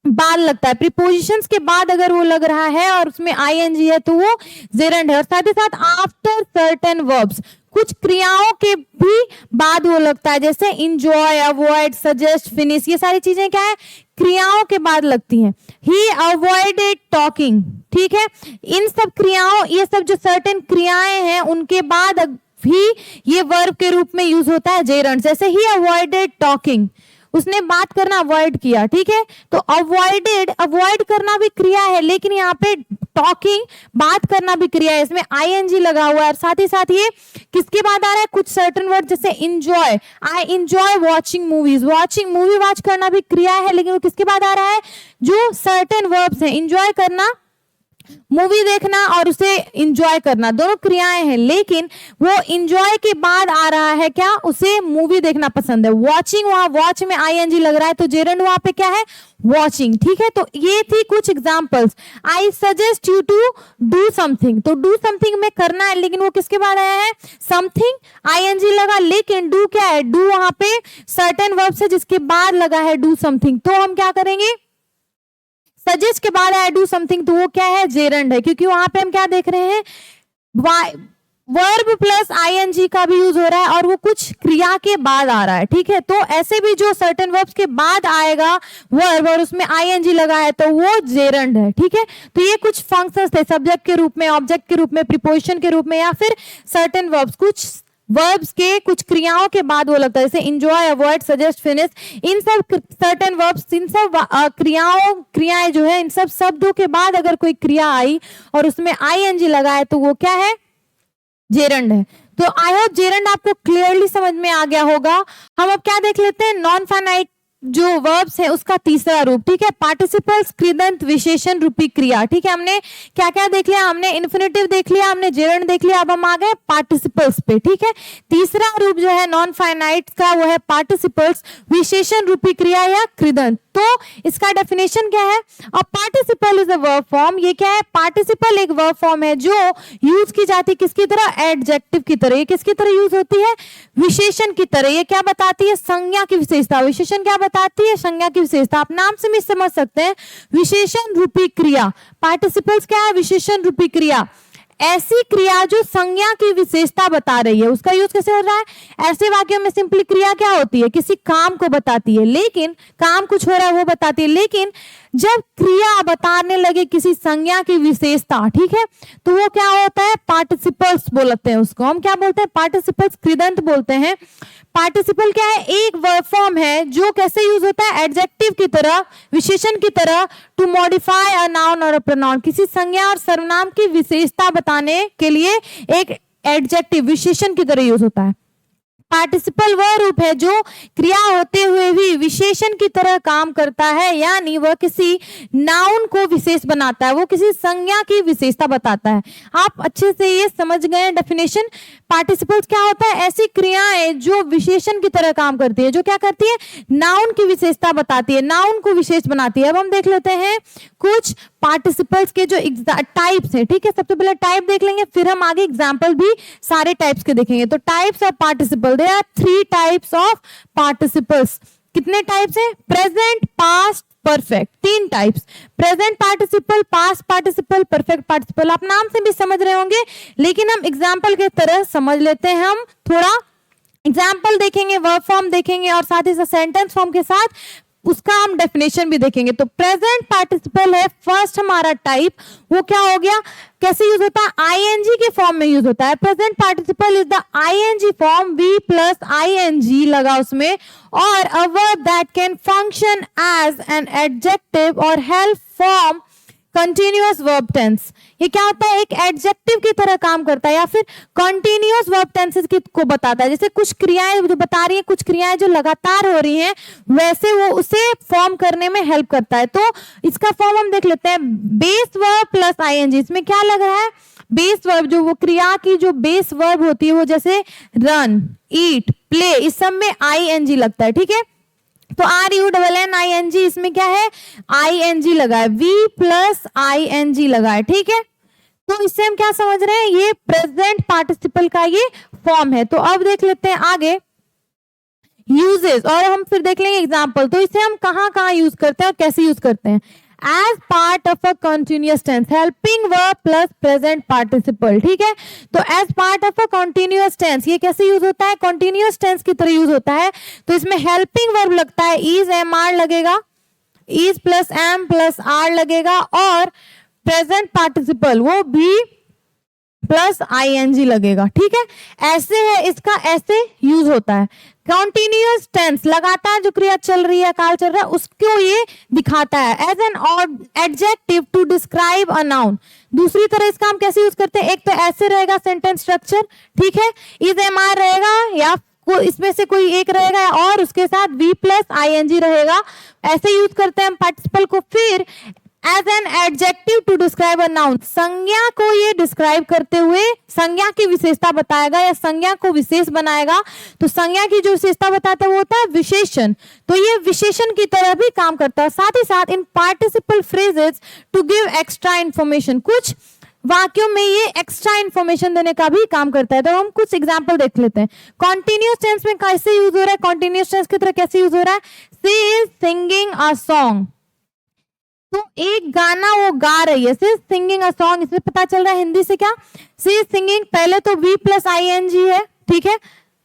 बाद लगता है, प्रीपोजिशंस के बाद अगर वो लग रहा है और उसमें आईएनजी है तो वो जेरंड है। और साथ ही साथ आफ्टर सर्टेन वर्ब्स, कुछ क्रियाओं के भी बाद वो लगता है, जैसे इंजॉय, अवॉइड, सजेस्ट, फिनिश, ये सारी चीजें क्या है, क्रियाओं के बाद लगती हैं। ही अवॉइडेड टॉकिंग, ठीक है, इन सब क्रियाओं, ये सब जो सर्टेन क्रियाएं हैं उनके बाद भी ये वर्ब के रूप में यूज होता है जेरंड। जैसे ही अवॉइडेड टॉकिंग, उसने बात करना अवॉइड किया, ठीक है, तो अवॉइडेड, अवॉइड करना भी क्रिया है, लेकिन यहाँ पे टॉकिंग, बात करना भी क्रिया है, इसमें आईएनजी लगा हुआ है। साथ ही साथ ये किसके बाद आ रहा है, कुछ सर्टेन वर्ड, जैसे enjoy, I enjoy watching movies, watching, movie watch करना भी क्रिया है, लेकिन वो किसके बाद आ रहा है, जो सर्टेन वर्ब्स है, इंजॉय करना, मूवी देखना और उसे इंजॉय करना, दोनों क्रियाएं हैं, लेकिन वो इंजॉय के बाद आ रहा है क्या, उसे मूवी देखना पसंद है। वॉचिंग, वहां वॉच में आईएनजी लग रहा है, तो जेरंड वहां पे क्या है, वॉचिंग, ठीक है। तो ये थी कुछ examples. I suggest you to do something, तो डू समथिंग में करना है, लेकिन वो किसके बाद आया है, समथिंग, आईएनजी लगा, लेकिन डू क्या है, डू वहां पे सर्टेन वर्ब से जिसके बाद लगा है डू समथिंग, तो हम क्या करेंगे, सजेस्ट के बाद आई डू समथिंग, तो वो क्या है, जेरंड है, क्योंकि वहां पे हम क्या देख रहे हैं, वर्ब प्लस आईएनजी का भी यूज हो रहा है और वो कुछ क्रिया के बाद आ रहा है, ठीक है। तो ऐसे भी जो सर्टेन वर्ब्स के बाद आएगा वर्ब और उसमें आईएनजी लगा है, तो वो जेरंड है, ठीक है। तो ये कुछ फंक्शंस थे, सब्जेक्ट के रूप में, ऑब्जेक्ट के रूप में, प्रीपोजिशन के रूप में, या फिर सर्टेन वर्ब्स, कुछ वर्ब्स के कुछ क्रियाओं के बाद वो लगता है, जैसे एंजॉय, अवॉइड, सजेस्ट, फिनिश, इन सब सर्टेन वर्ब्स, इन सब क्रियाएं जो है, इन सब शब्दों के बाद अगर कोई क्रिया आई और उसमें आईएनजी लगा है तो वो क्या है, जेरंड है। तो आई होप जेरंड आपको क्लियरली समझ में आ गया होगा। हम अब क्या देख लेते हैं, नॉन फाइनाइट जो वर्ब्स है उसका तीसरा रूप, ठीक है, पार्टिसिपल्स, कृदंत, विशेषण रूपी क्रिया। ठीक है, हमने क्या क्या देख लिया, हमने इन्फिनेटिव देख लिया, हमने जेरंड देख लिया, अब हम आ गए पार्टिसिपल्स पे। ठीक है, तीसरा रूप जो है नॉन फाइनाइट का वो है पार्टिसिपल्स, विशेषण रूपी क्रिया या कृदंत। तो इसका डेफिनेशन क्या है, a participle is a verb form. ये क्या है, पार्टिसिपल एक वर्ब फॉर्म है जो यूज की जाती है किसकी तरह, एडजेक्टिव की तरह। ये किसकी तरह यूज होती है, विशेषण की तरह। ये क्या बताती है, संज्ञा की विशेषता। विशेषण क्या बताती है, संज्ञा की विशेषता। आप नाम से भी समझ सकते हैं, विशेषण रूपी क्रिया। पार्टिसिपल्स क्या है, विशेषण रूपी क्रिया, ऐसी क्रिया जो संज्ञा की विशेषता बता रही है। उसका यूज कैसे हो रहा है, ऐसे वाक्यों में सिंपली क्रिया क्या होती है, किसी काम को बताती है, लेकिन काम कुछ हो रहा है वो बताती है, लेकिन जब क्रिया बताने लगे किसी संज्ञा की विशेषता, ठीक है, तो वो क्या होता है, पार्टिसिपल्स बोलते हैं उसको। हम क्या बोलते हैं, पार्टिसिपल्स, कृदंत बोलते हैं। पार्टिसिपल क्या है, एक वर्ब फॉर्म है जो कैसे यूज होता है, एडजेक्टिव की तरह, विशेषण की तरह, टू मॉडिफाई अ नाउन और अ प्रोनाउन। किसी संज्ञा और सर्वनाम की विशेषता बताने के लिए एक एडजेक्टिव, विशेषण की तरह यूज होता है। पार्टिसिपल वह रूप है जो क्रिया होते हुए भी विशेषण की तरह काम करता है, यानी वह किसी नाउन को विशेष बनाता है, वो किसी संज्ञा की विशेषता बताता है। आप अच्छे से ये समझ गए डेफिनेशन। पार्टिसिपल्स क्या होता है, ऐसी क्रियाएं जो विशेषण की तरह काम करती है, जो क्या करती है, नाउन की विशेषता बताती है, नाउन को विशेष बनाती है। अब हम देख लेते हैं कुछ पार्टिसिपल्स के जो टाइप्स है। ठीक है, सबसे पहले टाइप देख लेंगे, फिर हम आगे एग्जाम्पल भी सारे टाइप्स के देखेंगे। तो types of participle, there are 3 types of participles. कितने टाइप्स है, present, past, perfect, 3 types. Present participle, past participle, perfect participle. आप नाम से भी समझ रहे होंगे, लेकिन हम एग्जाम्पल के तरह समझ लेते हैं। हम थोड़ा एग्जाम्पल देखेंगे, वर्ब फॉर्म देखेंगे और साथ ही साथ सेंटेंस फॉर्म के साथ उसका हम डेफिनेशन भी देखेंगे। तो प्रेजेंट पार्टिसिपल है फर्स्ट हमारा टाइप, वो क्या हो गया, कैसे यूज होता है, आईएनजी के फॉर्म में यूज होता है। Present participle is the ING form, V plus ING लगा उसमें, और a verb that can function as an adjective और help form continuous verb tense. ये क्या होता है, एक एडजेक्टिव की तरह काम करता है या फिर कंटिन्यूअस वर्ब टेंसेस को बताता है। जैसे कुछ क्रियाएं जो बता रही है, कुछ क्रियाएं जो लगातार हो रही हैं, वैसे वो उसे फॉर्म करने में हेल्प करता है। तो इसका फॉर्म हम देख लेते हैं, बेस वर्ब प्लस आईएनजी। इसमें क्या लग रहा है, बेस वर्ब, जो वो क्रिया की जो बेस वर्ब होती है, वो जैसे रन, ईट, प्ले, इस सब में आईएनजी लगता है। ठीक है, तो RUNNING, इसमें क्या है, ING लगा है, V प्लस ING लगा है। ठीक है, तो इससे हम क्या समझ रहे हैं, ये प्रेजेंट पार्टिसिपल का ये फॉर्म है। तो अब देख लेते हैं आगे यूजेस, और हम फिर देख लेंगे एग्जाम्पल। तो इसे हम कहाँ कहाँ यूज करते हैं और कैसे यूज करते हैं, as part of a continuous tense, helping verb plus present participle. ठीक है, तो as part of a continuous tense ये कैसे यूज होता है, कंटिन्यूअस टेंस की तरह यूज होता है। तो इसमें हेल्पिंग वर्ब लगता है, इज MR लगेगा, is plus M plus R लगेगा, और प्रेजेंट पार्टिसिपल वो भी प्लस ING लगेगा। ठीक है, ऐसे है, इसका ऐसे यूज होता है। कंटिन्यूअस टेंस, लगातार जो क्रिया चल रही है, काल चल रहा है, उसको ये दिखाता है। As an adjective to describe a noun. दूसरी तरह इसका हम कैसे यूज करते हैं, एक तो ऐसे रहेगा सेंटेंस स्ट्रक्चर, ठीक है, इज MR रहेगा या इसमें से कोई एक रहेगा, और उसके साथ V प्लस ING रहेगा। ऐसे यूज करते हैं हम पार्टिसिपल को। फिर as an adjective to describe a noun, संज्ञा को ये डिस्क्राइब करते हुए संज्ञा की विशेषता बताएगा या संज्ञा को विशेष बनाएगा। तो संज्ञा की जो विशेषता बताता है वो होता है विशेषण। तो ये विशेषण की तरह भी काम करता है। साथ ही साथ इन participle phrases to give extra information, कुछ वाक्यों में ये एक्स्ट्रा इंफॉर्मेशन देने का भी काम करता है। तो हम कुछ एग्जांपल देख लेते हैं। कॉन्टिन्यूअस टेंस में कैसे यूज हो रहा है, कॉन्टिन्यूअस टेंस की तरह कैसे यूज हो रहा है, she is singing a song. तो एक गाना वो गा रही है, she is singing a song, इसमें पता चल रहा है हिंदी से क्या, शी इज सिंगिंग, पहले तो V प्लस ING है, ठीक है,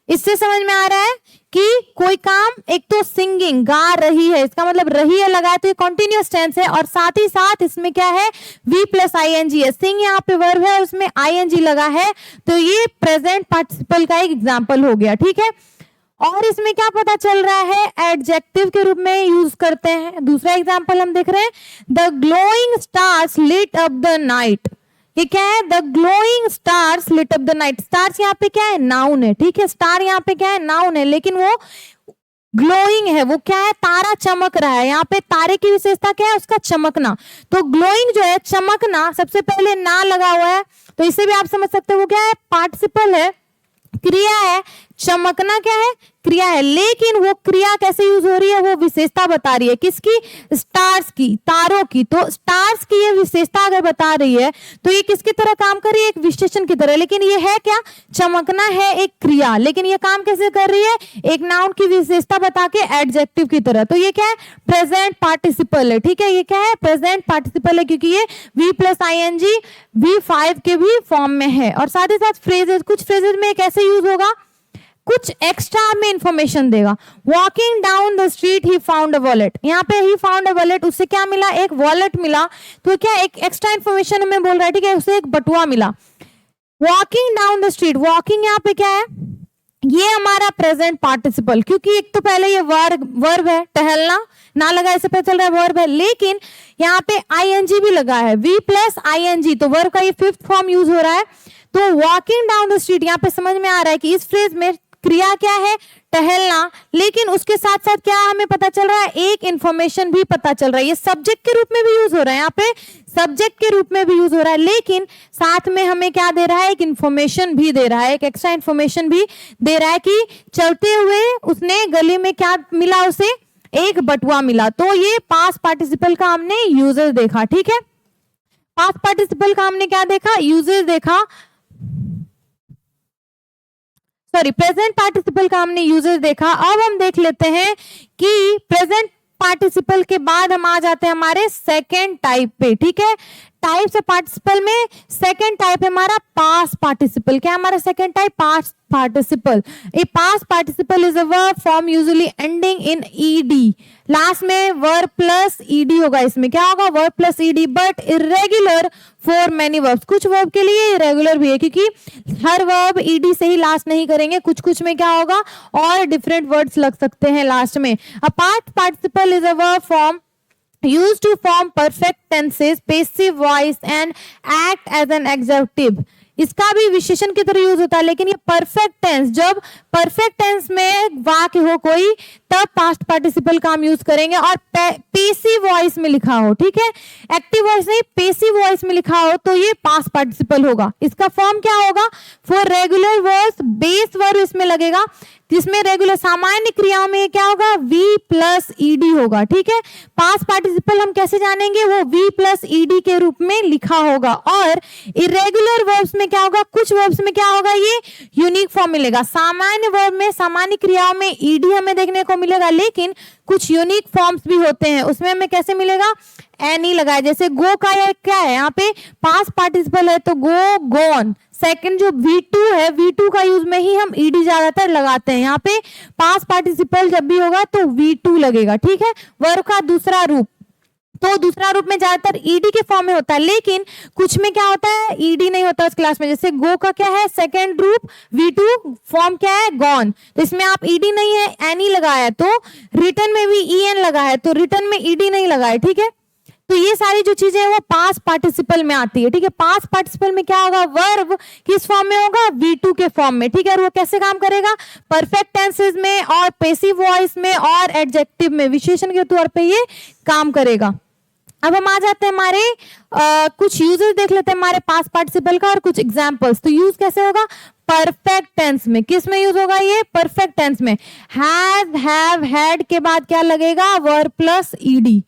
इससे समझ में आ रहा है कि कोई काम, एक तो सिंगिंग, गा रही है, इसका मतलब रही है लगा तो ये कॉन्टिन्यूअस टेंस है, और साथ ही साथ इसमें क्या है, वी प्लस आईएनजी है। सिंग यहाँ पे वर्ब है, उसमें आईएनजी लगा है, तो ये प्रेजेंट पार्टिसिपल का एक एग्जाम्पल हो गया। ठीक है, और इसमें क्या पता चल रहा है, एडजेक्टिव के रूप में यूज करते हैं। दूसरा एग्जाम्पल हम देख रहे हैं, the glowing stars lit up the night. ये क्या है, the glowing stars lit up the night. Stars यहाँ पे क्या है, नाउन है। ठीक है, स्टार यहाँ पे क्या है, नाउन है, लेकिन वो ग्लोइंग है, वो क्या है, तारा चमक रहा है। यहाँ पे तारे की विशेषता क्या है, उसका चमकना। तो ग्लोइंग जो है, चमकना, सबसे पहले ना लगा हुआ है, तो इससे भी आप समझ सकते हो वो क्या है, पार्टिसिपल है, क्रिया है। चमकना क्या है, क्रिया है, लेकिन वो क्रिया कैसे यूज हो रही है, वो विशेषता बता रही है। किसकी, स्टार्स की, तारों की। तो स्टार्स की ये विशेषता अगर बता रही है तो ये किसकी तरह काम कर रही है, एक विशेषण की तरह। लेकिन ये है क्या, चमकना है एक क्रिया, लेकिन ये काम कैसे कर रही है, एक नाउन की विशेषता बता के एडजेक्टिव की तरह। तो ये क्या है, प्रेजेंट पार्टिसिपल है। ठीक है, ये क्या है, प्रेजेंट पार्टिसिपल है, क्योंकि ये वी प्लस आईएनजी V5 के भी फॉर्म में है। और साथ ही साथ फ्रेजेस, कुछ फ्रेजेस में कैसे यूज होगा, कुछ एक्स्ट्रा में इंफॉर्मेशन देगा। Walking down the street he found a wallet. यहाँ पे ही फाउंड अ वॉलेट, उससे क्या मिला, एक वॉलेट मिला। तो क्या एक एक्स्ट्रा इंफॉर्मेशन हमें बोल रहा है। ठीक है, उससे एक बटुआ मिला। Walking down the street, walking यहाँ पे क्या है, ये हमारा प्रेजेंट पार्टिसिपल, क्योंकि एक तो पहले ये वर्ब है, टहलना, ना लगा इससे पता चल रहा है वर्ब है, लेकिन यहाँ पे आईएनजी भी लगा है, वी प्लस आईएनजी, तो वर्ब का ये फिफ्थ फॉर्म यूज हो रहा है। तो वॉकिंग डाउन द स्ट्रीट, यहाँ पे समझ में आ रहा है कि इस फ्रेज में क्रिया क्या है, टहलना, लेकिन उसके साथ साथ क्या हमें पता चल रहा है, एक इंफॉर्मेशन भी पता चल रहा है। ये सब्जेक्ट के रूप में भी यूज हो रहा है, यहाँ पे सब्जेक्ट के रूप में भी यूज हो रहा है, लेकिन साथ में हमें क्या दे रहा है, एक इंफॉर्मेशन भी दे रहा है, एक एक्स्ट्रा इंफॉर्मेशन भी दे रहा है कि चलते हुए उसने गली में क्या मिला, उसे एक बटुआ मिला। तो ये पास्ट पार्टिसिपल का हमने यूजेस देखा। ठीक है, पास्ट पार्टिसिपल का हमने क्या देखा, यूजेस देखा, सॉरी प्रेजेंट पार्टिसिपल का हमने यूजेस देखा। अब हम देख लेते हैं कि प्रेजेंट पार्टिसिपल के बाद हम आ जाते हैं हमारे सेकेंड टाइप पे। ठीक है, टाइप्स ऑफ पार्टिसिपल में सेकेंड टाइप है हमारा पास्ट पार्टिसिपल। क्या हमारा second type, past participle. A past participle is a verb form usually ending in ED. Last में वर्ब प्लस ईडी होगा, इसमें क्या होगा, verb plus ED, but irregular for many verbs. कुछ वर्ब के लिए इरेगुलर भी है, क्योंकि हर वर्ब ईडी से ही लास्ट नहीं करेंगे, कुछ कुछ में क्या होगा और डिफरेंट वर्ड्स लग सकते हैं लास्ट में। A past participle is a verb form used to form perfect tenses, passive voice and act as an adjective। इसका भी विशेषण की तरह यूज होता है, लेकिन ये परफेक्ट टेंस, जब परफेक्ट टेंस में वाक्य हो कोई, तब पास्ट पार्टिसिपल का हम यूज करेंगे, और पेसिव वॉइस में लिखा हो। ठीक है, एक्टिव वॉइस नहीं, पेसिव वॉइस में लिखा हो तो ये पास्ट पार्टिसिपल होगा। इसका फॉर्म क्या होगा, for regular verbs base verb इसमें लगेगा, जिसमें रेगुलर सामान्य क्रियाओं में क्या होगा, वी प्लस ईडी होगा। ठीक है, पास्ट पार्टिसिपल हम कैसे जानेंगे, वो वी प्लस ईडी के रूप में लिखा होगा। और इरेगुलर वर्ब्स में क्या होगा, कुछ वर्ब्स में क्या होगा, ये यूनिक फॉर्म मिलेगा। सामान्य वर्ब में, सामान्य क्रियाओं में ईडी हमें देखने को मिलेगा, लेकिन कुछ यूनिक फॉर्म्स भी होते हैं, उसमें हमें कैसे मिलेगा, एनी लगाया। जैसे गो का ये क्या है, यहाँ पे पास्ट पार्टिसिपल है तो गो, गोन। सेकंड जो V2 है, V2 का यूज में ही हम ईडी ज्यादातर लगाते हैं। यहाँ पे पास्ट पार्टिसिपल जब भी होगा तो V2 लगेगा। ठीक है, वर्ब का दूसरा रूप, तो दूसरा रूप में ज्यादातर ईडी के फॉर्म में होता है, लेकिन कुछ में क्या होता है, ईडी नहीं होता उस क्लास में। जैसे गो का क्या है, सेकंड रूप, V2 फॉर्म क्या है, गॉन। तो इसमें आप ईडी नहीं है, एनी लगाया, तो रिटर्न में भी EN लगा है, तो रिटर्न में ईडी नहीं लगा है। ठीक है, तो ये सारी जो चीजें हैं वो पास्ट पार्टिसिपल में आती है। ठीक है, पास्ट पार्टिसिपल में क्या होगा, वर्ब किस फॉर्म में होगा, V2 के फॉर्म में। ठीक है, और वो कैसे काम करेगा, परफेक्ट टेंसेस में और पेसिव वॉइस में और एडजेक्टिव में, विशेषण के तौर पे ये काम करेगा। अब हम आ जाते हैं हमारे कुछ यूजेस देख लेते हैं हमारे पास्ट पार्टिसिपल का और कुछ एग्जांपल्स। तो यूज कैसे होगा, परफेक्ट टेंस में। किस में यूज होगा, ये परफेक्ट टेंस में। हैव, हैव, हैड के बाद क्या लगेगा, वर्ब प्लस ईडी।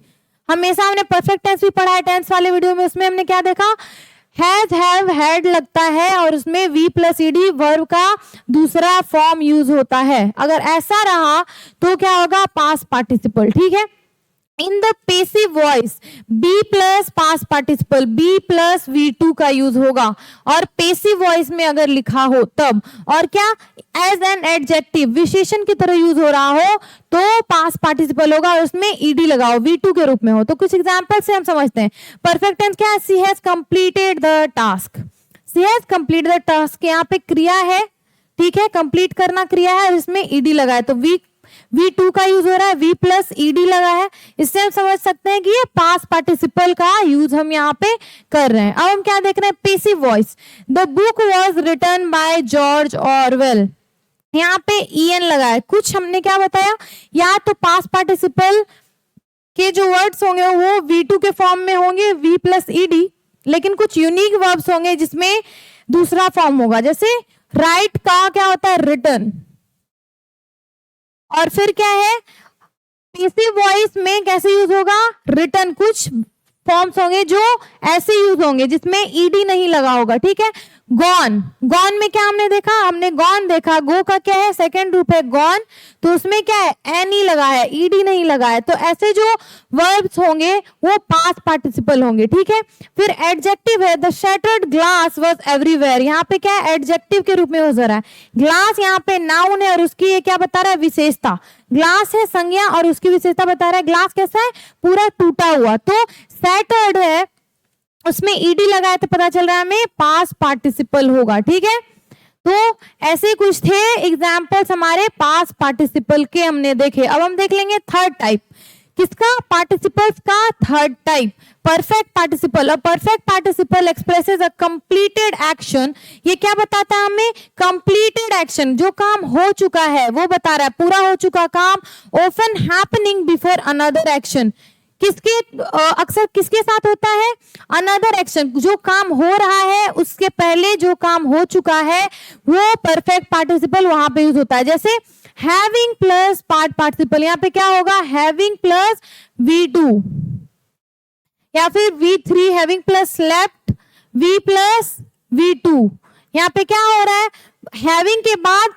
हमेशा हमने परफेक्ट टेंस भी पढ़ा है टेंस वाले वीडियो में, उसमें हमने क्या देखा, हैज, हैव, हैड लगता है और उसमें वी प्लस ईडी वर्ब का दूसरा फॉर्म यूज होता है। अगर ऐसा रहा तो क्या होगा, पास्ट पार्टिसिपल। ठीक है, in the passive voice be plus past participle be plus V2 का यूज होगा, और पेसिव वॉइस में अगर लिखा हो तब, और क्या एज एन एडजेक्टिव विशेषण की तरह यूज हो रहा हो तो पास्ट पार्टिसिपल होगा और उसमें ईडी लगाओ V2 के रूप में हो। तो कुछ एग्जांपल से हम समझते हैं। परफेक्ट टेंस क्या है? She has completed the task, she has completed the task, यहाँ पे क्रिया है, ठीक है, कंप्लीट करना क्रिया है और इसमें ईडी लगा है, तो V2 का यूज हो रहा है, V प्लस ईडी लगा है। इससे हम समझ सकते हैं कि ये पास्ट पार्टिसिपल का यूज हम यहाँ पे कर रहे हैं। अब हम क्या देख रहे हैं? Passive voice, the book was written by George Orwell, यहाँ पे EN लगा है। कुछ हमने क्या बताया, या तो पास्ट पार्टिसिपल के जो वर्ड्स होंगे वो V2 के फॉर्म में होंगे V प्लस ईडी, लेकिन कुछ यूनिक वर्ब्स होंगे जिसमें दूसरा फॉर्म होगा, जैसे राइट का क्या होता है? रिटन, और फिर क्या है? पेसिव वॉइस में कैसे यूज होगा? रिटन। कुछ फॉर्म्स होंगे जो ऐसे यूज होंगे जिसमें ईडी नहीं लगा होगा, ठीक है। गॉन, गॉन में क्या हमने देखा? हमने गॉन देखा, गो का क्या है? सेकंड रूप है गॉन, तो उसमें क्या है? एन ही लगा है, ईडी नहीं लगा है। तो ऐसे जो वर्ब्स होंगे वो पास्ट पार्टिसिपल होंगे, ठीक है। फिर एडजेक्टिव है, the shattered glass was everywhere, यहाँ पे क्या है? एडजेक्टिव के रूप में यूज हो रहा है। ग्लास यहाँ पे नाउन है और उसकी ये क्या बता रहा है? विशेषता। ग्लास है संज्ञा और उसकी विशेषता बता रहा है। ग्लास कैसा है? पूरा टूटा हुआ। तो शैटर्ड है, उसमें ईडी लगाए तो पता चल रहा है हमें पास्ट पार्टिसिपल होगा, ठीक है। तो ऐसे कुछ थे एग्जाम्पल्स हमारे पास्ट पार्टिसिपल के हमने देखे। अब हम देख लेंगे थर्ड टाइप। किसका? पार्टिसिपल्स का third type, perfect participle. A perfect participle expresses a completed action, ये क्या बताता है हमें? कंप्लीटेड एक्शन, जो काम हो चुका है वो बता रहा है, पूरा हो चुका काम। Often happening before another action, किसके अक्सर किसके साथ होता है? अनदर एक्शन, जो काम हो रहा है उसके पहले जो काम हो चुका है वो परफेक्ट पार्टिसिपल वहां पे यूज होता है। जैसे हैविंग प्लस पार्ट पार्टिसिपल, यहाँ पे क्या होगा? हैविंग प्लस V2, या फिर V3, having plus slept V plus V2। यहाँ पे क्या हो रहा है? हैविंग के बाद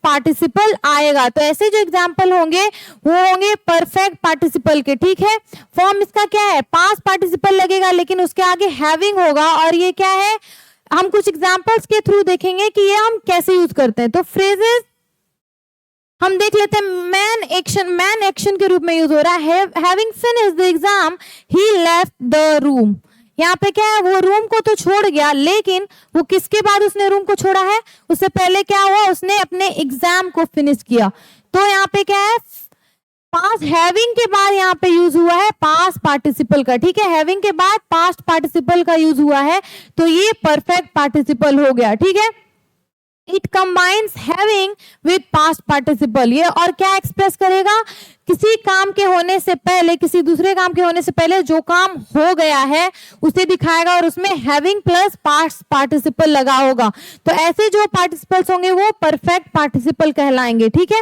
पार्टिसिपल आएगा। तो ऐसे जो एग्जाम्पल होंगे वो होंगे परफेक्ट पार्टिसिपल के, ठीक है। फॉर्म इसका क्या है? पास्ट पार्टिसिपल लगेगा लेकिन उसके आगे हैविंग होगा, और ये क्या है? हम कुछ एग्जाम्पल्स के थ्रू देखेंगे कि ये हम कैसे यूज करते हैं। तो फ्रेजेस हम देख लेते हैं। मैन एक्शन के रूप में यूज हो रहा है। Having finished the exam he left the room, यहाँ पे क्या है? वो रूम को तो छोड़ गया, लेकिन वो किसके बाद उसने रूम को छोड़ा है? उससे पहले क्या हुआ? उसने अपने एग्जाम को फिनिश किया। तो यहाँ पे क्या है? पास्ट हैविंग के बाद यहाँ पे यूज हुआ है पास्ट पार्टिसिपल का, ठीक है। हैविंग के बाद पास्ट पार्टिसिपल का यूज हुआ है, तो ये परफेक्ट पार्टिसिपल हो गया, ठीक है। It combines having with past participle, ये और क्या एक्सप्रेस करेगा? किसी काम के होने से पहले, किसी दूसरे काम के होने से पहले जो काम हो गया है उसे दिखाएगा, और उसमें हैविंग प्लस पास्ट पार्टिसिपल लगा होगा। तो ऐसे जो पार्टिसिपल्स होंगे वो परफेक्ट पार्टिसिपल कहलाएंगे, ठीक है।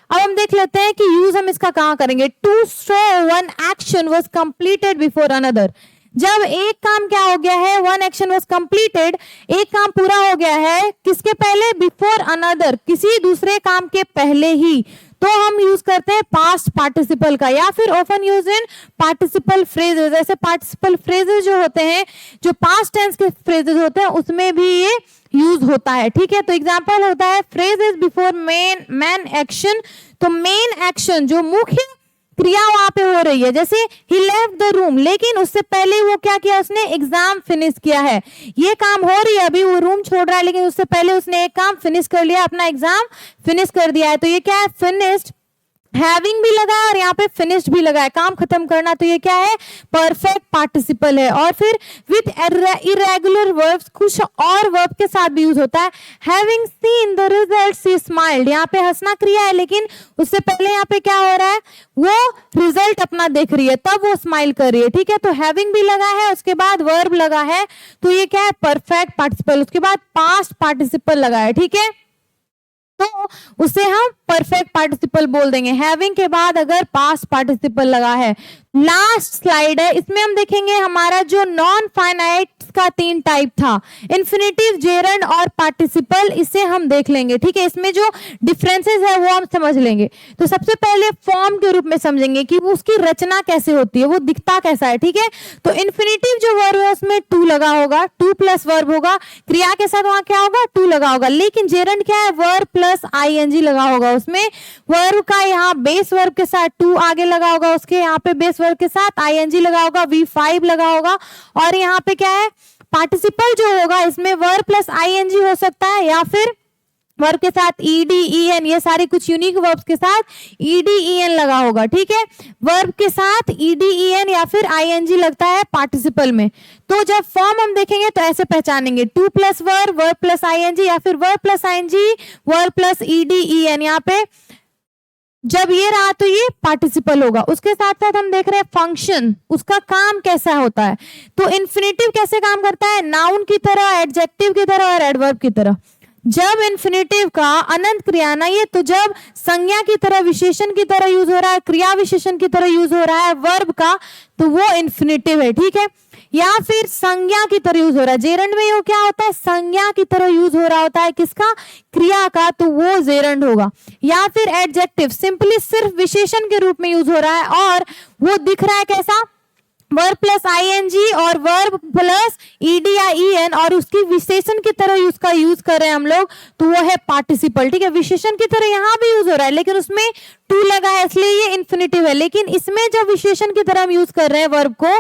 अब हम देख लेते हैं कि यूज हम इसका कहाँ करेंगे। To show one action was completed before another, जब एक काम क्या हो गया है? वन एक्शन वाज कंप्लीटेड, एक काम पूरा हो गया है, किसके पहले? बिफोर अनदर, किसी दूसरे काम के पहले ही, तो हम यूज करते हैं पास्ट पार्टिसिपल का। या फिर often use in participle phrases, ऐसे पार्टिसिपल फ्रेजेस जो होते हैं, जो पास्ट टेंस के फ्रेजेस होते हैं, उसमें भी ये यूज होता है, ठीक है। तो एग्जांपल होता है फ्रेजेस बिफोर मैन एक्शन, तो मेन एक्शन जो मुख्य क्रिया वहां पे हो रही है, जैसे ही लेफ्ट द रूम, लेकिन उससे पहले वो क्या किया? उसने एग्जाम फिनिश किया है। ये काम हो रही है, अभी वो रूम छोड़ रहा है, लेकिन उससे पहले उसने एक काम फिनिश कर लिया, अपना एग्जाम फिनिश कर दिया है। तो ये क्या है? फिनिश्ड, हैविंग भी लगा है और यहाँ पे फिनिश्ड भी लगा है, काम खत्म करना। तो ये क्या है? परफेक्ट पार्टिसिपल है। और फिर विद इरेगुलर वर्ब्स, कुछ और वर्ब के साथ भी यूज होता है। Having seen the result she smiled, यहाँ पे हंसना क्रिया है, लेकिन उससे पहले यहाँ पे क्या हो रहा है? वो रिजल्ट अपना देख रही है, तब वो स्माइल कर रही है, ठीक है। तो हैविंग भी लगा है, उसके बाद वर्ब लगा है, तो ये क्या है? Perfect participle. उसके बाद पास्ट पार्टिसिपल लगा है, ठीक है, तो उसे हम परफेक्ट पार्टिसिपल बोल देंगे। हैविंग के बाद अगर पास्ट पार्टिसिपल लगा है। लास्ट स्लाइड है, इसमें हम देखेंगे हमारा जो नॉन फाइनाइट का 3 टाइप था, इन्फिनेटिव, जेरंड और पार्टिसिपल। इसे हम देख लेंगे, ठीक है। इसमें जो डिफरेंसेस है वो हम समझ लेंगे। तो सबसे पहले फॉर्म के रूप में समझेंगे कि वो उसकी रचना कैसे होती है, वो दिखता कैसा है, ठीक है। तो इन्फिनेटिव जो वर्ब है उसमें टू लगा होगा, टू प्लस वर्ब होगा, क्रिया के साथ वहां क्या होगा, टू लगा होगा। लेकिन जेरंड क्या है, वर्ब प्लस आईएनजी लगा होगा, उसमें वर्ब का यहाँ बेस वर्ब के साथ टू आगे लगा होगा, उसके यहाँ पे बेस वर्ब के साथ आईएनजी लगा होगा, V5 लगा होगा। और यहाँ पे क्या है, पार्टिसिपल जो होगा इसमें वर्ब प्लस आईएनजी हो सकता है या फिर वर्ब के साथ ईडी ईएन, ये सारे कुछ यूनिक वर्ब्स के साथ ईडी ईएन लगा होगा, ठीक है। वर्ब के साथ ईडी ईएन या फिर आईएनजी लगता है पार्टिसिपल में। तो जब फॉर्म हम देखेंगे तो ऐसे पहचानेंगे, to plus verb plus ING या फिर verb plus ING verb plus ED EN. यहाँ पे जब ये रहा तो ये पार्टिसिपल होगा। उसके साथ साथ हम देख रहे हैं फंक्शन, उसका काम कैसा होता है। तो इन्फिनेटिव कैसे काम करता है, नाउन की तरह, एडजेक्टिव की तरह और एडवर्ब की तरह। जब इन्फिनेटिव का अनंत क्रिया ना, ये तो जब संज्ञा की तरह, विशेषण की तरह यूज हो रहा है, क्रिया विशेषण की तरह यूज हो रहा है वर्ब का, तो वो इन्फिनेटिव है, ठीक है। या फिर संज्ञा की तरह यूज हो रहा है, जेरंड में वो क्या होता है, संज्ञा की तरह यूज हो रहा होता है, किसका, क्रिया का, तो वो जेरंड होगा। या फिर एडजेक्टिव सिंपली सिर्फ विशेषण के रूप में यूज हो रहा है और वो दिख रहा है कैसा, वर्ब प्लस आईएनजी और वर्ब प्लस ईडी या ईएन और उसकी विशेषण की तरह उसका यूज कर रहे हैं हम लोग, तो वो है पार्टिसिपल, ठीक है। विशेषण की तरह यहाँ भी यूज हो रहा है लेकिन उसमें टू लगा है इसलिए ये इन्फिनेटिव है। लेकिन इसमें जब विशेषण की तरह हम यूज कर रहे हैं वर्ब को,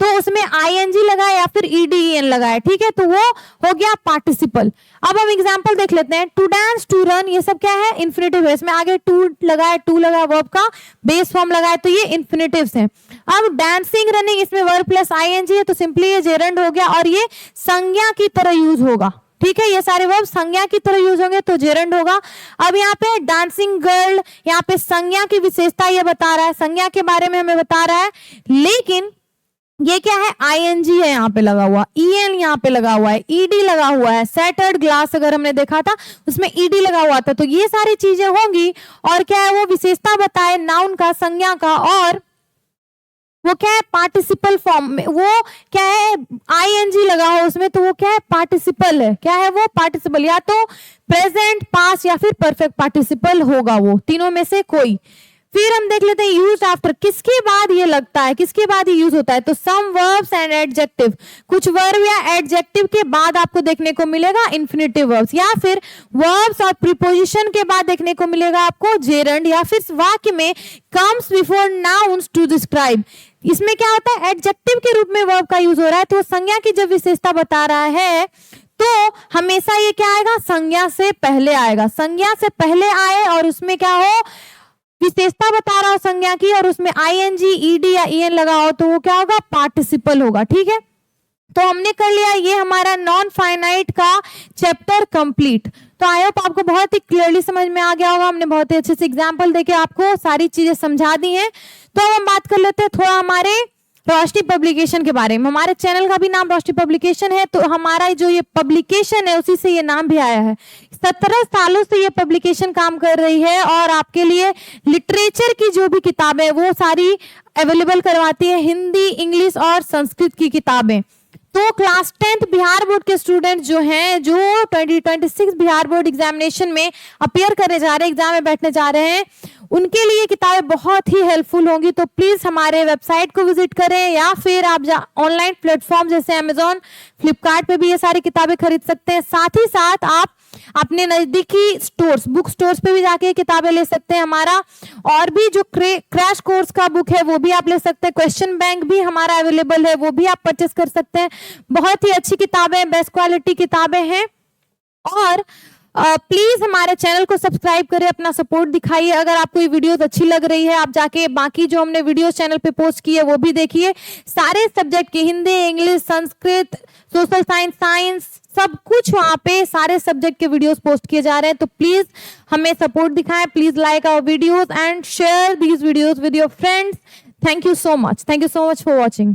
तो उसमें आईएनजी लगा है या फिर ईडीएन लगा है, ठीक है। तो वो हो गया पार्टिसिपल। अब हम एग्जांपल देख लेते हैं। टू डांस, टू रन, ये सब क्या है, इन्फिनेटिव है। इसमें आगे टू लगा है, टू लगा है, वर्ब का बेस फॉर्म लगा है, तो ये इन्फिनेटिव्स हैं। अब डांसिंग, रनिंग, इसमें वर्ब प्लस आईएनजी है तो सिंपली ये जेरंड हो गया और ये संज्ञा की तरह यूज होगा, ठीक है। ये सारे वर्ब संज्ञा की तरह यूज होंगे तो जेरंड होगा। अब यहाँ पे डांसिंग गर्ल, यहाँ पे संज्ञा की विशेषता ये बता रहा है, संज्ञा के बारे में हमें बता रहा है। लेकिन ये क्या है, आईएनजी है यहाँ पे लगा हुआ, ईएन यहाँ पे लगा हुआ है, ईडी लगा हुआ है। सेटर्ड ग्लास अगर हमने देखा था उसमें ईडी लगा हुआ था। तो ये सारी चीजें होंगी और क्या है, वो विशेषता बताए नाउन का, संज्ञा का, और वो क्या है, पार्टिसिपल फॉर्म में, वो क्या है, आईएनजी लगा हो उसमें, तो वो क्या है, पार्टिसिपल है। क्या है वो, पार्टिसिपल, या तो प्रेजेंट, पास्ट या फिर परफेक्ट पार्टिसिपल होगा, वो तीनों में से कोई। फिर हम देख लेते हैं यूज आफ्टर, किसके बाद ये लगता है, किसके बाद ये यूज होता है। तो सम वर्ब्स एंड एडजेक्टिव, कुछ वर्ब या एडजेक्टिव के बाद आपको देखने को मिलेगा इन्फिनेटिव वर्ब्स, या फिर वर्ब्स और प्रीपोजिशन के बाद देखने को मिलेगा आपको जेरंड, या फिर वाक्य में comes before nouns to describe. इसमें क्या होता है, एडजेक्टिव के रूप में वर्ब का यूज हो रहा है, तो संज्ञा की जब विशेषता बता रहा है तो हमेशा ये क्या आएगा, संज्ञा से पहले आएगा। संज्ञा से पहले आए और उसमें क्या हो, विशेषता बता रहा हो संज्ञा की, और उसमें आईएनजी, ईडी या ईएन लगा हो, तो वो क्या होगा, पार्टिसिपल होगा, ठीक है। तो हमने कर लिया ये हमारा नॉन फाइनाइट का चैप्टर कंप्लीट। तो आई होप आपको बहुत ही क्लियरली समझ में आ गया होगा। हमने बहुत ही अच्छे से एग्जाम्पल देके आपको सारी चीजें समझा दी हैं। तो अब हम बात कर लेते हैं थोड़ा हमारे रोशनी पब्लिकेशन के बारे में। हमारे चैनल का भी नाम रोशनी पब्लिकेशन है, तो हमारा जो ये पब्लिकेशन है उसी से ये नाम भी आया है। 17 सालों से ये पब्लिकेशन काम कर रही है और आपके लिए लिटरेचर की जो भी किताबें वो सारी अवेलेबल करवाती है, हिंदी, इंग्लिश और संस्कृत की किताबें। तो क्लास 10th बिहार बोर्ड के स्टूडेंट जो हैं, जो 2026 बिहार बोर्ड एग्जामिनेशन में अपियर करने जा रहे हैं, एग्जाम में बैठने जा रहे हैं, उनके लिए किताबें बहुत ही हेल्पफुल होंगी। तो प्लीज हमारे वेबसाइट को विजिट करें या फिर आप ऑनलाइन प्लेटफॉर्म जैसे अमेजॉन, फ्लिपकार्ट पे भी ये सारी किताबें खरीद सकते हैं। साथ ही साथ आप अपने नजदीकी स्टोर्स, बुक स्टोर्स पे भी जाके किताबें ले सकते हैं। हमारा और भी जो क्रैश कोर्स का बुक है वो भी आप ले सकते हैं। क्वेश्चन बैंक भी हमारा अवेलेबल है, वो भी आप परचेस कर सकते हैं। बहुत ही अच्छी किताबें, बेस्ट क्वालिटी किताबें हैं। और प्लीज हमारे चैनल को सब्सक्राइब करें, अपना सपोर्ट दिखाइए। अगर आपको ये वीडियोस अच्छी लग रही है, आप जाके बाकी जो हमने वीडियोस चैनल पे पोस्ट की है वो भी देखिए। सारे सब्जेक्ट की, Hindi, English, Sanskrit, social science, science, सब कुछ वहाँ पे सारे सब्जेक्ट के वीडियोस पोस्ट किए जा रहे हैं। तो प्लीज हमें सपोर्ट दिखाएं। Please like our videos and share these videos with your friends. Thank you so much for watching.